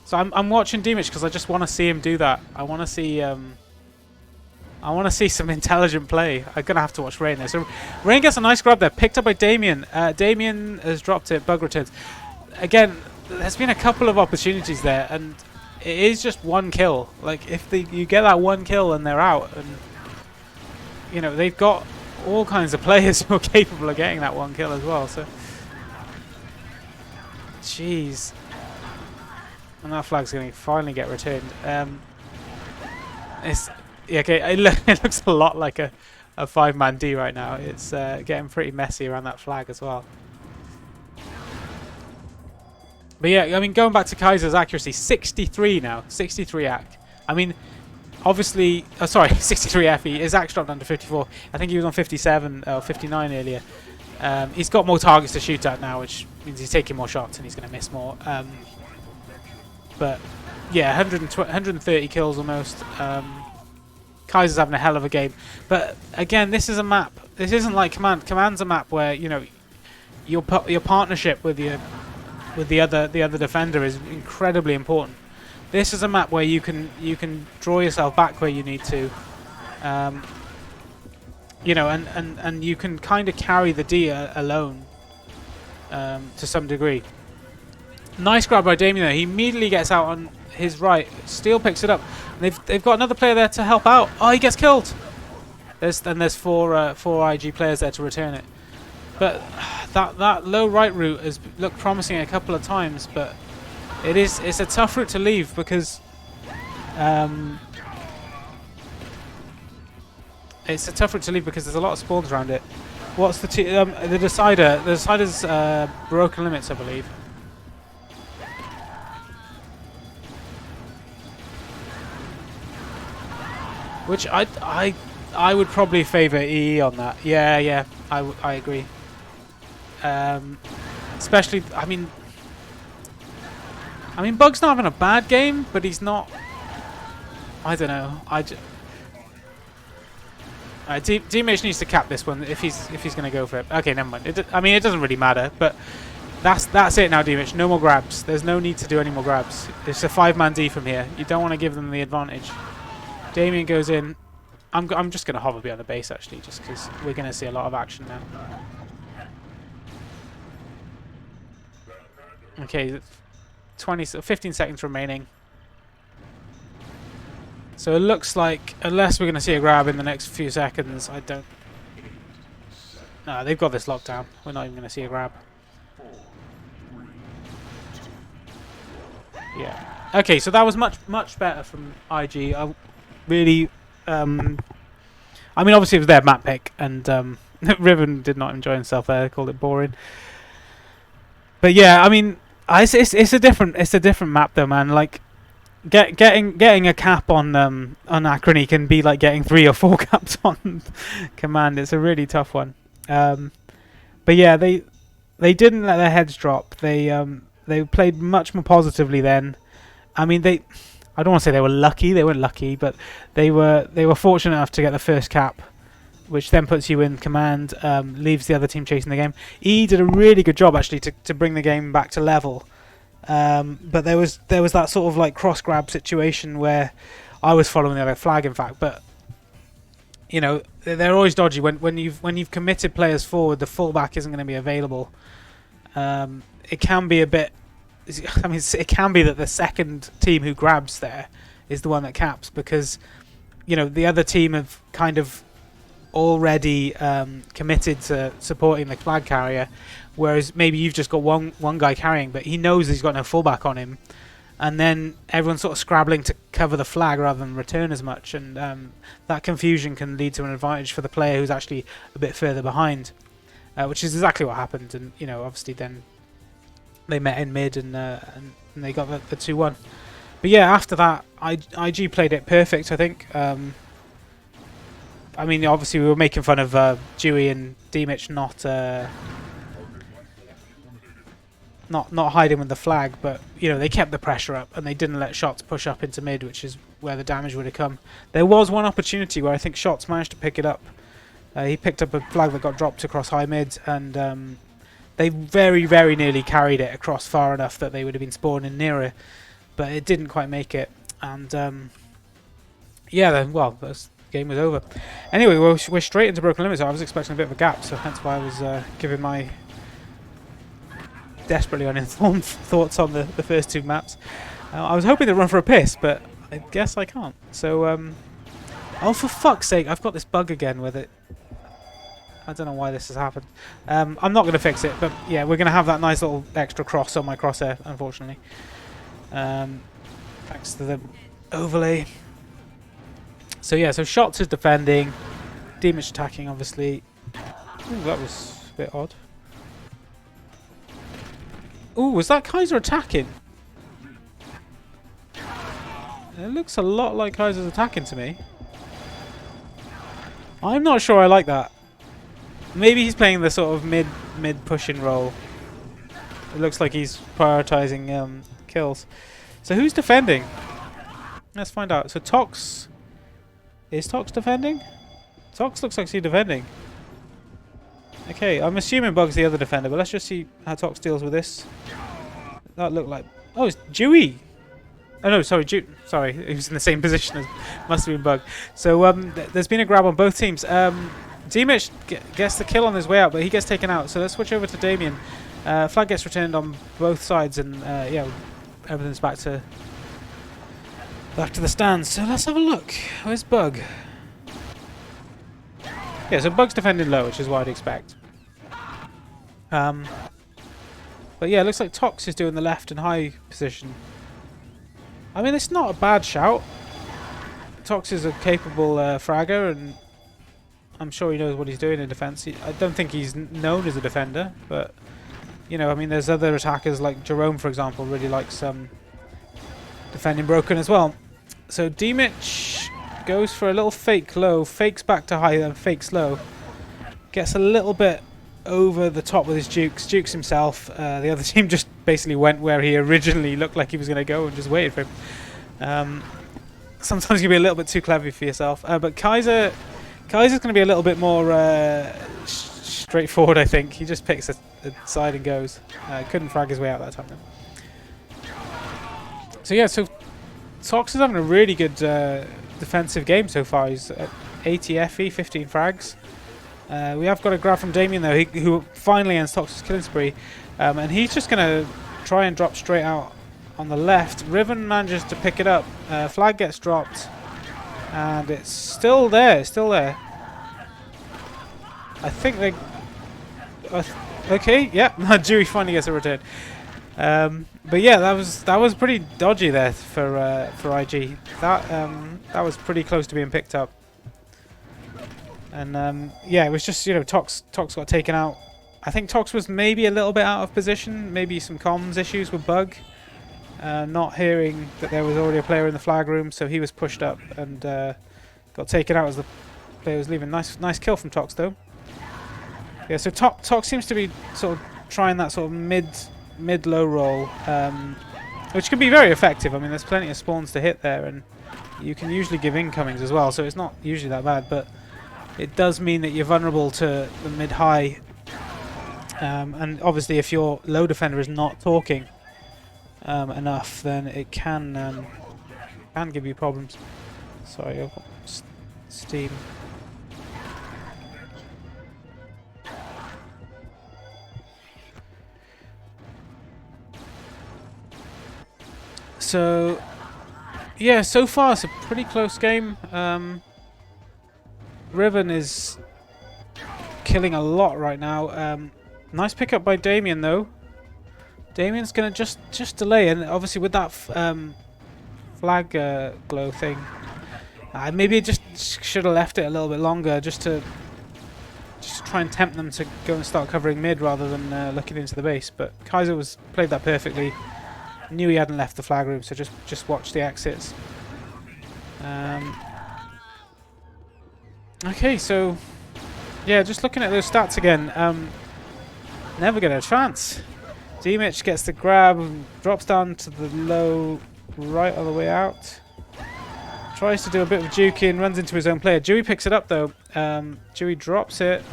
So I'm watching Dimich because I just want to see him do that. I want to see some intelligent play. I'm gonna have to watch Rain there. So Rain gets a nice grab there, picked up by Damien. Damien has dropped it. Bug returns. Again, there's been a couple of opportunities there, and it is just one kill. Like if you get that one kill and they're out, and you know they've got all kinds of players who are capable of getting that one kill as well. So, jeez. And that flag's going to finally get returned. It's yeah, okay. It looks a lot like a 5-man D right now. It's getting pretty messy around that flag as well. But yeah, I mean, going back to Kaiser's accuracy, 63 now, 63 ac. I mean, obviously, sorry, 63 FE. His ac dropped under 54. I think he was on 57 or 59 earlier. He's got more targets to shoot at now, which means he's taking more shots and he's going to miss more. But yeah, 130 kills almost. Kaiser's having a hell of a game. But again, this is a map. This isn't like Command. Command's a map where, you know, your partnership with the other defender is incredibly important. This is a map where you can draw yourself back where you need to. You know, and you can kind of carry the D alone to some degree. Nice grab by Damien there. He immediately gets out on his right. Steel picks it up. They've got another player there to help out. Oh, he gets killed. There's four IG players there to return it. But that low right route has looked promising a couple of times, but it's a tough route to leave because it's a tough route to leave because there's a lot of spawns around it. What's the decider? The decider's broken limits, I believe. Which I would probably favour EE on that. Yeah, I agree. Especially, I mean, Bug's not having a bad game, but he's not. I don't know. D-Mitch needs to cap this one if he's going to go for it. Okay, never mind. It doesn't really matter, but that's it now, D-Mitch. No more grabs. There's no need to do any more grabs. It's a 5-man D from here. You don't want to give them the advantage. Damien goes in. I'm just going to hover behind the base, actually, just because we're going to see a lot of action now. Okay, 15 seconds remaining. So it looks like, unless we're going to see a grab in the next few seconds, I don't... No, they've got this locked down. We're not even going to see a grab. Yeah. Okay, so that was much better from IG. I really... obviously it was their map pick, and Riven did not enjoy himself there. Called it boring. But yeah, it's a different map though, man. Like getting a cap on Acrony can be like getting 3 or 4 caps on Command. It's a really tough one. But yeah, they didn't let their heads drop. They played much more positively then. I don't want to say they were lucky. They weren't lucky, but they were fortunate enough to get the first cap, which then puts you in Command, leaves the other team chasing the game. E did a really good job actually to bring the game back to level. But there was that sort of like cross grab situation where I was following the other flag, in fact. But you know, they're always dodgy when you've committed players forward. The fullback isn't going to be available. It can be a bit. It can be that the second team who grabs there is the one that caps, because you know the other team have kind of already committed to supporting the flag carrier, whereas maybe you've just got one guy carrying, but he knows he's got no fullback on him, and then everyone's sort of scrabbling to cover the flag rather than return as much, and that confusion can lead to an advantage for the player who's actually a bit further behind, which is exactly what happened. And you know, obviously then they met in mid and they got the 2-1. But yeah, after that, IG played it perfect, I think. Obviously we were making fun of Dewey and D-Mitch not hiding with the flag, but you know, they kept the pressure up and they didn't let Shots push up into mid, which is where the damage would have come. There was one opportunity where I think Shots managed to pick it up. He picked up a flag that got dropped across high mid, and they very, very nearly carried it across far enough that they would have been spawning nearer, but it didn't quite make it. And yeah, then, well, the game was over. Anyway, we're straight into broken limits. I was expecting a bit of a gap, so that's why I was giving my desperately uninformed thoughts on the first 2 maps. I was hoping to run for a piss, but I guess I can't. So, oh, for fuck's sake, I've got this bug again with it. I don't know why this has happened. I'm not going to fix it, but yeah, we're going to have that nice little extra cross on my crosshair, unfortunately. Thanks to the overlay. So yeah, so Shots is defending, Demich attacking, obviously. Ooh, that was a bit odd. Ooh, was that Kaiser attacking? It looks a lot like Kaiser's attacking to me. I'm not sure I like that. Maybe he's playing the sort of mid pushing role. It looks like he's prioritizing kills. So who's defending? Let's find out. So Tox, is Tox defending? Tox looks like he's defending. Okay, I'm assuming Bug's the other defender, but let's just see how Tox deals with this. That looked like, oh, it's Dewey. Oh no, sorry, sorry, he was in the same position as must have been Bug. So there's been a grab on both teams. Demich gets the kill on his way out, but he gets taken out. So let's switch over to Damien. Flag gets returned on both sides, and yeah, everything's back to the stands. So let's have a look. Where's Bug? Yeah, so Bug's defending low, which is what I'd expect. But yeah, it looks like Tox is doing the left and high position. I mean, it's not a bad shout. Tox is a capable fragger, and I'm sure he knows what he's doing in defense. I don't think he's known as a defender, but you know, I mean, there's other attackers like Jerome, for example, really likes defending broken as well. So Demich goes for a little fake low, fakes back to high, then fakes low. Gets a little bit over the top with his jukes himself. The other team just basically went where he originally looked like he was going to go and just waited for him. Sometimes you can be a little bit too clever for yourself. But Kaiser's going to be a little bit more straightforward, I think. He just picks a side and goes. Couldn't frag his way out that time then. So yeah, so Tox is having a really good defensive game so far. He's at 80 FE, 15 frags. We have got a grab from Damien though, who finally ends Tox's killing spree. And he's just going to try and drop straight out on the left. Riven manages to pick it up. Flag gets dropped. And it's still there, I think they... okay, yeah, Dewey finally gets a return. But yeah, that was pretty dodgy there for IG. That was pretty close to being picked up. And yeah, it was just, you know, Tox got taken out. I think Tox was maybe a little bit out of position, maybe some comms issues with Bug. Not hearing that there was already a player in the flag room, so he was pushed up and got taken out as the player was leaving. Nice kill from Tox though. Yeah, so Tox seems to be sort of trying that sort of mid-low roll, which can be very effective. I mean, there's plenty of spawns to hit there, and you can usually give incomings as well, so it's not usually that bad, but it does mean that you're vulnerable to the mid-high, and obviously if your low defender is not talking enough, then it can give you problems. Sorry, I've got Steam. So yeah, so far it's a pretty close game. Riven is killing a lot right now. Nice pickup by Damien though. Damien's gonna just delay, and obviously with that flag glow thing, maybe it just should have left it a little bit longer, just to try and tempt them to go and start covering mid rather than looking into the base. But Kaiser played that perfectly. Knew he hadn't left the flag room, so just watch the exits. Okay, so yeah, just looking at those stats again. Never get a chance. Demich gets the grab, drops down to the low right on the way out. Tries to do a bit of juking, runs into his own player. Dewey picks it up though. Dewey drops it.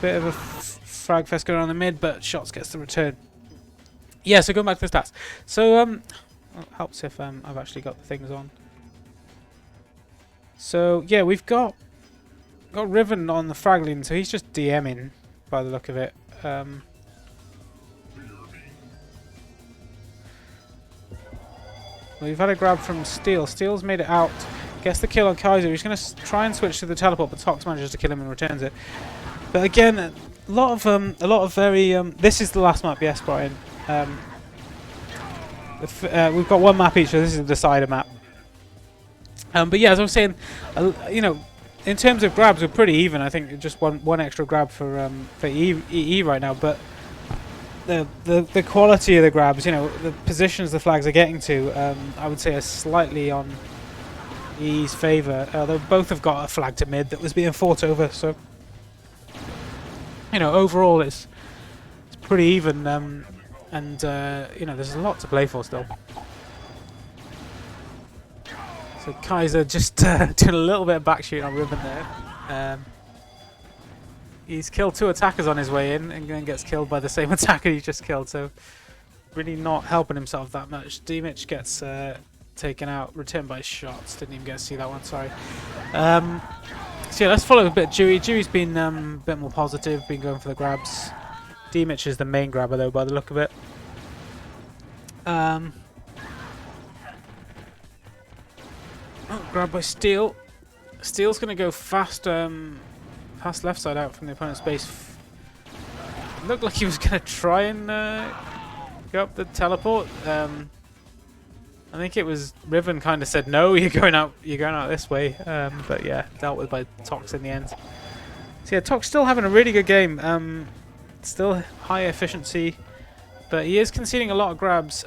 Bit of a frag fest going on in the mid, but Shots gets the return. Yeah, so going back to the stats. So it helps if I've actually got the things on. So yeah, we've got Riven on the frag lane, so he's just DMing by the look of it. We've had a grab from Steel. Steel's made it out. Gets the kill on Kaiser. He's going to try and switch to the teleport, but Tox manages to kill him and returns it. But again, a lot of very. This is the last map, yes, Brian. We've got one map each, so this is the decider map. But yeah, as I was saying, you know, in terms of grabs, we're pretty even. I think just one extra grab for EE right now, but the quality of the grabs, you know, the positions the flags are getting to, I would say are slightly on EE's favour. Though both have got a flag to mid that was being fought over, so you know, overall it's pretty even, and you know, there's a lot to play for still. So Kaiser just doing a little bit of backshooting on Ribbon there. He's killed 2 attackers on his way in and then gets killed by the same attacker he just killed, so really not helping himself that much. D-Mitch gets taken out, returned by shots. Didn't even get to see that one, sorry. So yeah, let's follow a bit Dewey. Dewey's been a bit more positive, been going for the grabs. D-Mitch is the main grabber though, by the look of it. Oh, grab by Steel. Steel's going to go fast, fast left side out from the opponent's base. Looked like he was going to try and go up the teleport. I think it was Riven kind of said no, you're going out this way. But yeah, dealt with by Tox in the end. So yeah, Tox still having a really good game. Still high efficiency, but he is conceding a lot of grabs.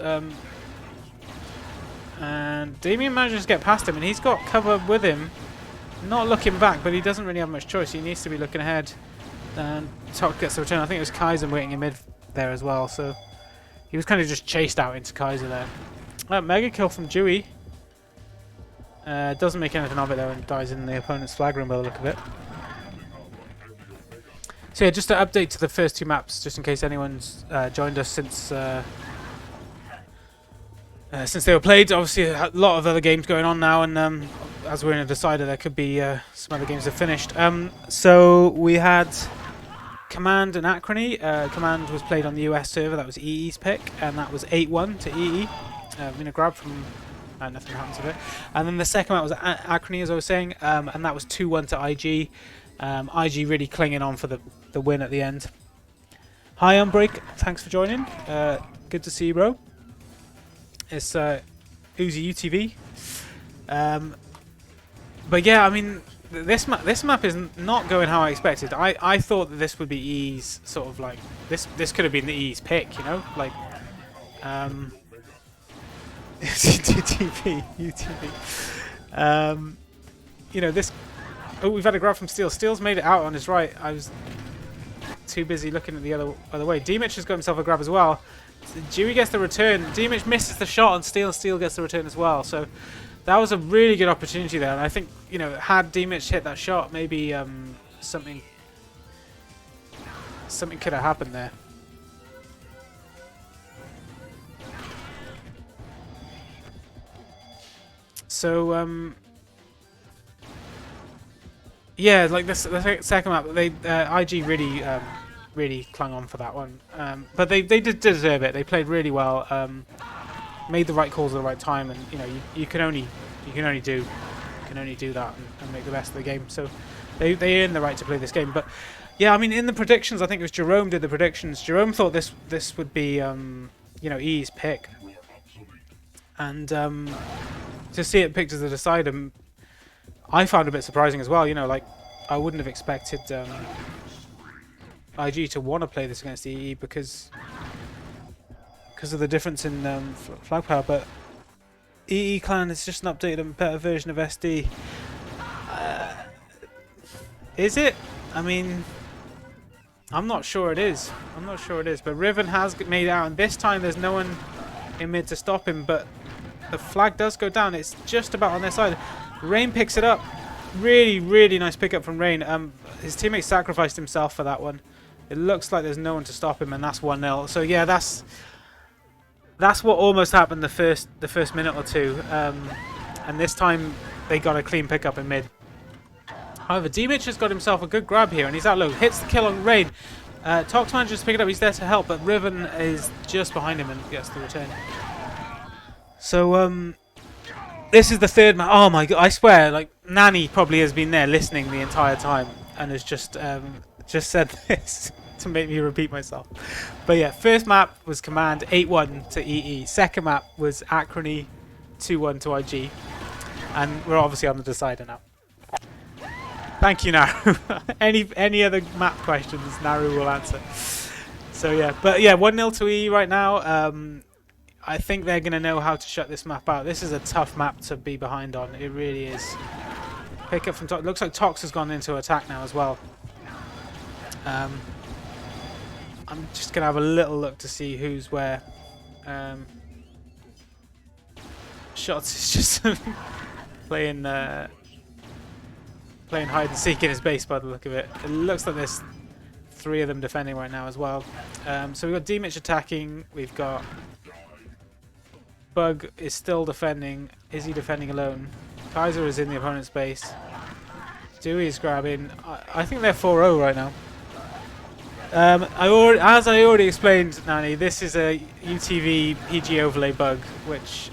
And Damien manages to get past him, and he's got cover with him. Not looking back, but he doesn't really have much choice. He needs to be looking ahead. And Tox gets the return. I think it was Kaiser waiting in mid there as well, so he was kind of just chased out into Kaiser there. Mega kill from Dewey. Doesn't make anything of it though, and dies in the opponent's flag room by the look of it. So yeah, just to update to the first 2 maps, just in case anyone's joined us since they were played. Obviously a lot of other games going on now, and as we're in a decider there could be some other games that finished. So we had Command and Acrony. Command was played on the US server, that was EE's pick, and that was 8-1 to EE. In a grab from nothing happens with it. And then the second map was Acrony, as I was saying, and that was 2-1 to IG. IG really clinging on for the win at the end. Hi Unbreak, thanks for joining. Good to see you, bro. It's Uzi UTV. But yeah, I mean, this map is not going how I expected. I thought that this would be E's sort of like this could have been the E's pick, you know, like UTV. You know, this. Oh, we've had a grab from Steel. Steel's made it out on his right. I was too busy looking at the other way. D-Mitch has got himself a grab as well. Dewey gets the return. D-Mitch misses the shot, and Steel gets the return as well. So that was a really good opportunity there. And I think, you know, had D-Mitch hit that shot, maybe something could have happened there. So yeah, like the second map, they IG really clung on for that one, but they did deserve it. They played really well, made the right calls at the right time, and you know you can only do that and make the best of the game. So they earned the right to play this game. But yeah, I mean, in the predictions, I think it was Jerome did the predictions. Jerome thought this would be you know, E's pick, and to see it picked as a decider, I found a bit surprising as well. You know, like I wouldn't have expected IG to want to play this against EE because of the difference in flag power, but EE Clan is just an updated and better version of SD. Is it? I mean, I'm not sure it is. But Riven has made it out, and this time there's no one in mid to stop him, but the flag does go down. It's just about on their side. Rain picks it up. Really nice pickup from Rain. His teammate sacrificed himself for that one. It looks like there's no one to stop him, and that's 1-0. So yeah, that's what almost happened the first minute or two. And this time they got a clean pickup in mid. However, D-Mitch has got himself a good grab here, and he's out low. Hits the kill on Rain. Tox manages to pick it up. He's there to help, but Riven is just behind him and gets the return. So this is the third match. Oh my god! I swear, like Nani probably has been there listening the entire time and has just said this to make me repeat myself. But yeah, first map was Command 8-1 to EE. Second map was Acrony 2-1 to IG. And we're obviously on the decider now. Thank you, Naru. any other map questions, Naru will answer. So yeah, but yeah, 1-0 to E right now. I think they're going to know how to shut this map out. This is a tough map to be behind on. It really is. Pick up from Tox. Looks like Tox has gone into attack now as well. I'm just going to have a little look to see who's where. Shots is just playing hide and seek in his base by the look of it. It looks like there's 3 of them defending right now as well. So we've got D-Mitch attacking. We've got Bug is still defending. Is he defending alone? Kaiser is in the opponent's base. Dewey is grabbing. I think they're 4-0 right now. As I already explained, Nani, this is a UTV PG overlay bug, which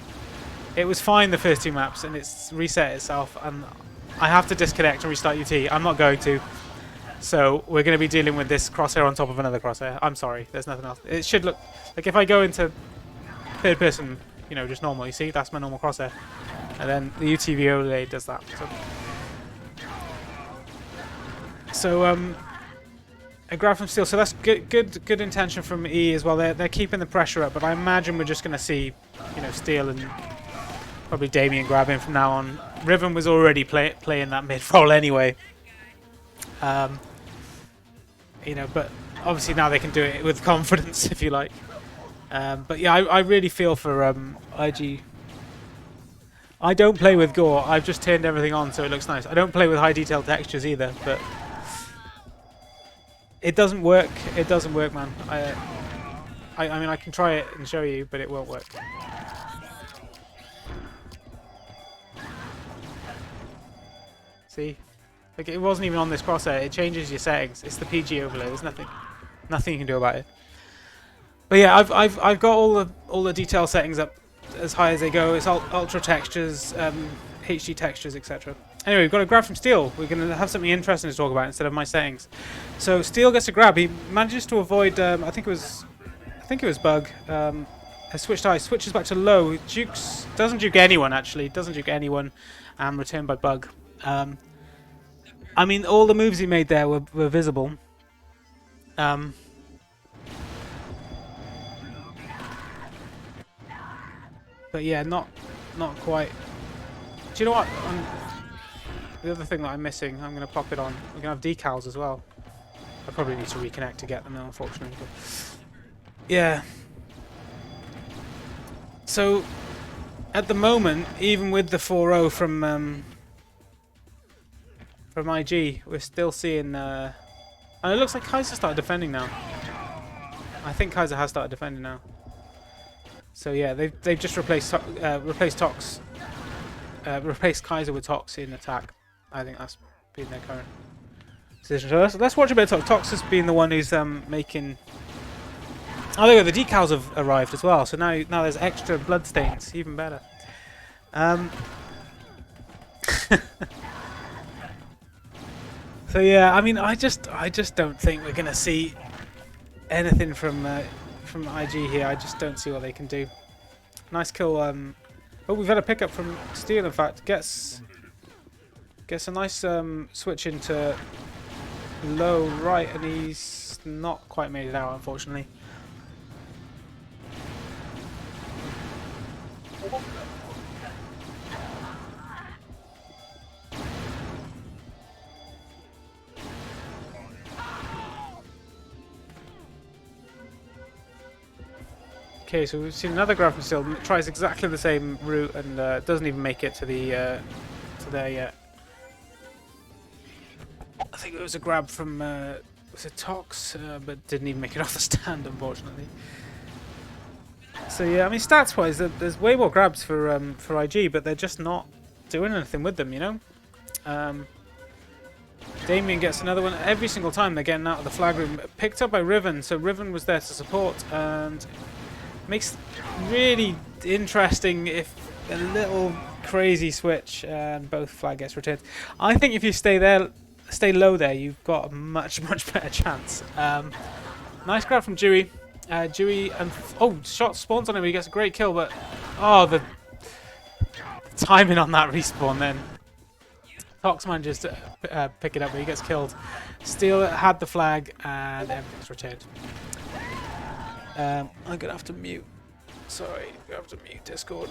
it was fine the first 2 maps, and it's reset itself, and I have to disconnect and restart UT. I'm not going to. So we're going to be dealing with this crosshair on top of another crosshair. I'm sorry, there's nothing else. It should look like if I go into third person, you know, just normal. You see, that's my normal crosshair, and then the UTV overlay does that. So a grab from Steel. So that's good intention from E as well. They're keeping the pressure up, but I imagine we're just going to see, you know, Steel and probably Damien grabbing from now on. Riven was already playing that mid role anyway. You know, but obviously now they can do it with confidence, if you like. But yeah, I really feel for IG. I don't play with gore. I've just turned everything on so it looks nice. I don't play with high detail textures either, but it doesn't work. It doesn't work, man. I mean, I can try it and show you, but it won't work. See? Like, it wasn't even on this crosshair. It changes your settings. It's the PG overlay. There's nothing you can do about it. But yeah, I've got all the detail settings up as high as they go. It's ultra textures, HD textures, etc. Anyway, we've got a grab from Steel. We're going to have something interesting to talk about instead of my settings. So Steel gets a grab. He manages to avoid. I think it was Bug. Has switched high. Switches back to low. Doesn't juke anyone actually. Doesn't juke anyone. And returned by Bug. I mean, all the moves he made there were visible. But yeah, not quite. Do you know what? The other thing that I'm missing, I'm going to pop it on. We're going to have decals as well. I probably need to reconnect to get them, unfortunately. But yeah. So, at the moment, even with the 4-0 from IG, we're still seeing... and it looks like Kaiser started defending now. I think Kaiser has started defending now. So yeah, they've just replaced Tox, replaced Kaiser with Tox in attack. I think that's been their current decision. So let's watch a bit of Tox. Tox has been the one who's making. Oh, there we go. The decals have arrived as well. So now there's extra blood stains, even better. So yeah, I mean, I just don't think we're gonna see anything from IG here. I just don't see what they can do. Nice kill. Oh, we've had a pickup from Steel. In fact, gets a nice switch into low right, and he's not quite made it out, unfortunately. Okay, so we've seen another grab from Steel. Tries exactly the same route and doesn't even make it to there yet. I think it was a grab from was it Tox, but didn't even make it off the stand, unfortunately. So yeah, I mean, stats-wise, there's way more grabs for IG, but they're just not doing anything with them, you know. Damien gets another one every single time they're getting out of the flag room. Picked up by Riven, so Riven was there to support and. Makes really interesting, if a little crazy switch, and both flag gets returned. I think if you stay low there, you've got a much better chance. Nice grab from Dewey. Dewey and shot spawns on him. He gets a great kill, but the timing on that respawn then. Tox manages to pick it up, but he gets killed. Steel had the flag, and everything's returned. I'm gonna have to mute. Sorry, I'm gonna have to mute Discord.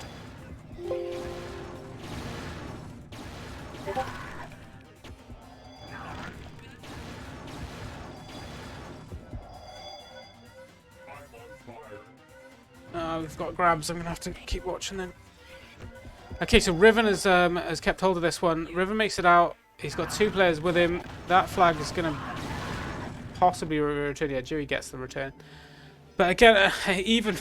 We've got grabs. I'm gonna have to keep watching then. Okay, so Riven has kept hold of this one. Riven makes it out. He's got 2 players with him. That flag is gonna possibly return. Yeah, Dewey gets the return. But again, even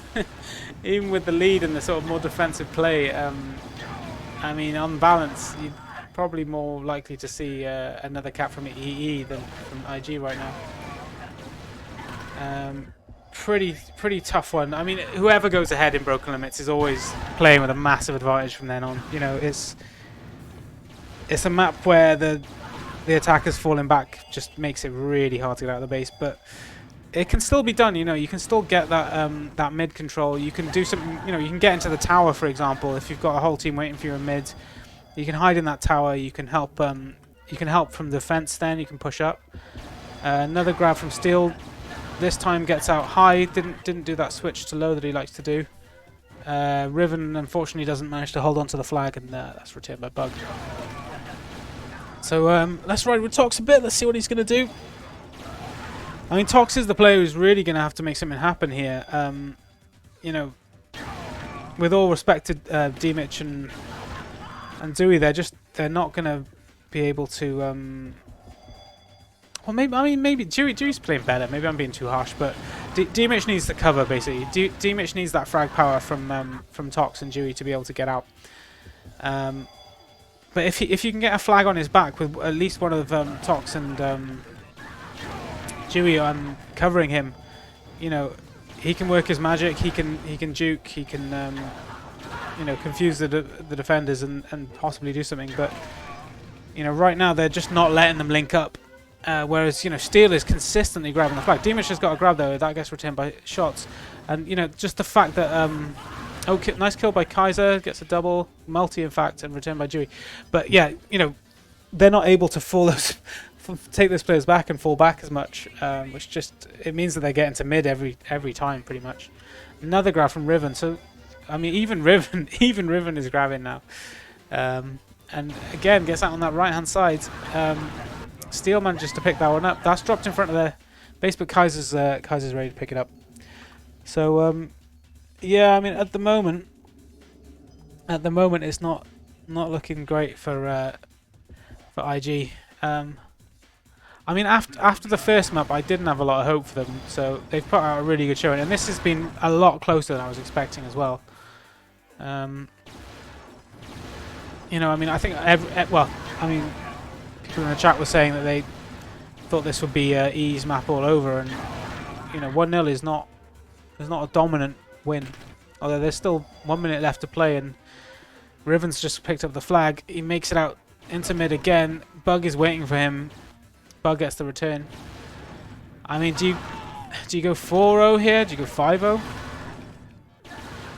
with the lead and the sort of more defensive play, I mean, on balance, you're probably more likely to see another cap from EE than from IG right now. Pretty tough one. I mean, whoever goes ahead in Broken Limits is always playing with a massive advantage from then on. You know, it's a map where the attackers falling back just makes it really hard to get out of the base, but it can still be done. You know, you can still get that that mid control. You can do something. You know, you can get into the tower, for example. If you've got a whole team waiting for you in mid, you can hide in that tower. You can help. You can help from defense. Then you can push up. Another grab from Steel. This time gets out high. Didn't do that switch to low that he likes to do. Riven unfortunately doesn't manage to hold on to the flag, and that's returned by Bug. So let's ride with Tox a bit. Let's see what he's going to do. I mean, Tox is the player who's really going to have to make something happen here. You know, with all respect to D-Mitch and Dewey, they're not going to be able to. Well, maybe Dewey's playing better. Maybe I'm being too harsh, but D-Mitch needs the cover basically. D-Mitch needs that frag power from Tox and Dewey to be able to get out. But if you can get a flag on his back with at least one of Tox and Dewey covering him, you know, he can work his magic. He can juke. He can you know, confuse the defenders and possibly do something. But you know, right now they're just not letting them link up. Whereas, you know, Steel is consistently grabbing the flag. D-Mitch has got a grab though, that gets returned by shots. And, you know, just the fact that, nice kill by Kaiser, gets a double, multi in fact, and returned by Dewey. But yeah, you know, they're not able to take those players back and fall back as much, which just, it means that they're getting to mid every time pretty much. Another grab from Riven, so, I mean, even Riven is grabbing now. And again, gets out on that right hand side. Steel manages to pick that one up. That's dropped in front of their base, but Kaiser's ready to pick it up. So yeah, I mean, at the moment it's not looking great for IG. I mean, after the first map, I didn't have a lot of hope for them. So they've put out a really good showing, and this has been a lot closer than I was expecting as well. You know, I mean, I think people in the chat were saying that they thought this would be EE's map all over, and you know, 1-0 is not a dominant win. Although there's still 1 minute left to play, and Riven's just picked up the flag. He makes it out into mid again. Bug is waiting for him. Bug gets the return. I mean, do you go 4-0 here? Do you go 5-0?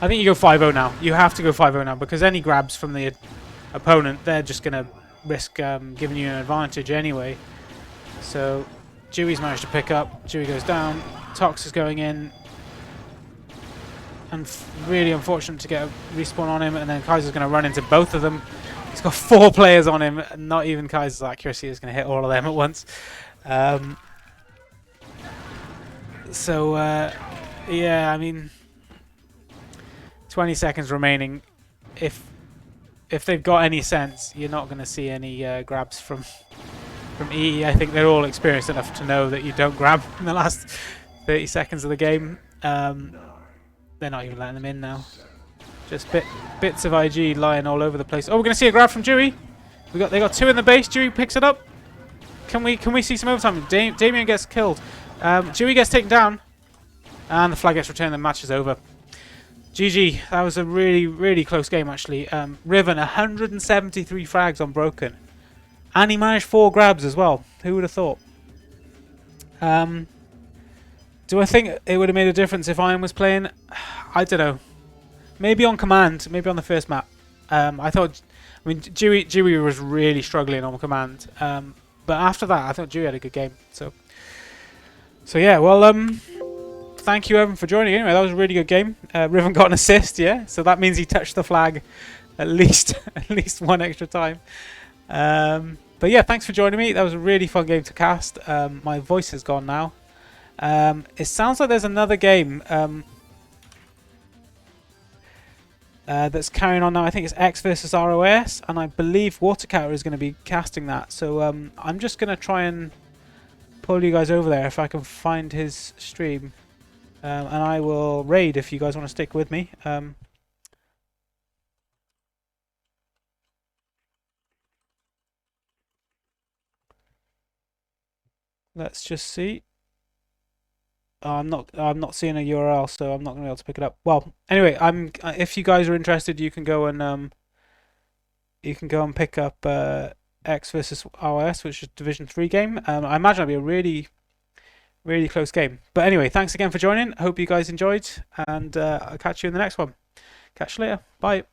I think you go 5-0 now. You have to go 5-0 now, because any grabs from the opponent, they're just gonna risk giving you an advantage anyway. So Dewey's managed to pick up. Dewey goes down. Tox is going in, and really unfortunate to get a respawn on him, and then Kaiser's going to run into both of them. He's got 4 players on him, and not even Kaiser's accuracy is going to hit all of them at once. So yeah, I mean, 20 seconds remaining. If they've got any sense, you're not going to see any grabs from EE. I think they're all experienced enough to know that you don't grab in the last 30 seconds of the game. They're not even letting them in now. Just bits of IG lying all over the place. Oh, we're going to see a grab from Dewey. They got 2 in the base. Dewey picks it up. Can we see some overtime? Damien gets killed. Dewey gets taken down, and the flag gets returned. The match is over. GG. That was a really, really close game, actually. Riven, 173 frags on Broken. And he managed 4 grabs as well. Who would have thought? Do I think it would have made a difference if Iron was playing? I don't know. Maybe on command. Maybe on the first map. I thought, I mean, Dewey was really struggling on command. But after that, I thought Dewey had a good game. So yeah, well, thank you, Evan, for joining. Anyway, that was a really good game. Riven got an assist, yeah. So that means he touched the flag at least at least one extra time. But yeah, thanks for joining me. That was a really fun game to cast. My voice is gone now. It sounds like there's another game that's carrying on now. I think it's X versus ROS, and I believe Watercatter is going to be casting that. So I'm just going to try and pull you guys over there if I can find his stream. And I will raid if you guys want to stick with me. Let's just see. Oh, I'm not seeing a URL, so I'm not going to be able to pick it up. Well, anyway, if you guys are interested, you can go and pick up X versus ROS, which is Division 3 game. I imagine it'll be a really, really close game. But anyway, thanks again for joining. Hope you guys enjoyed, and I'll catch you in the next one. Catch you later. Bye.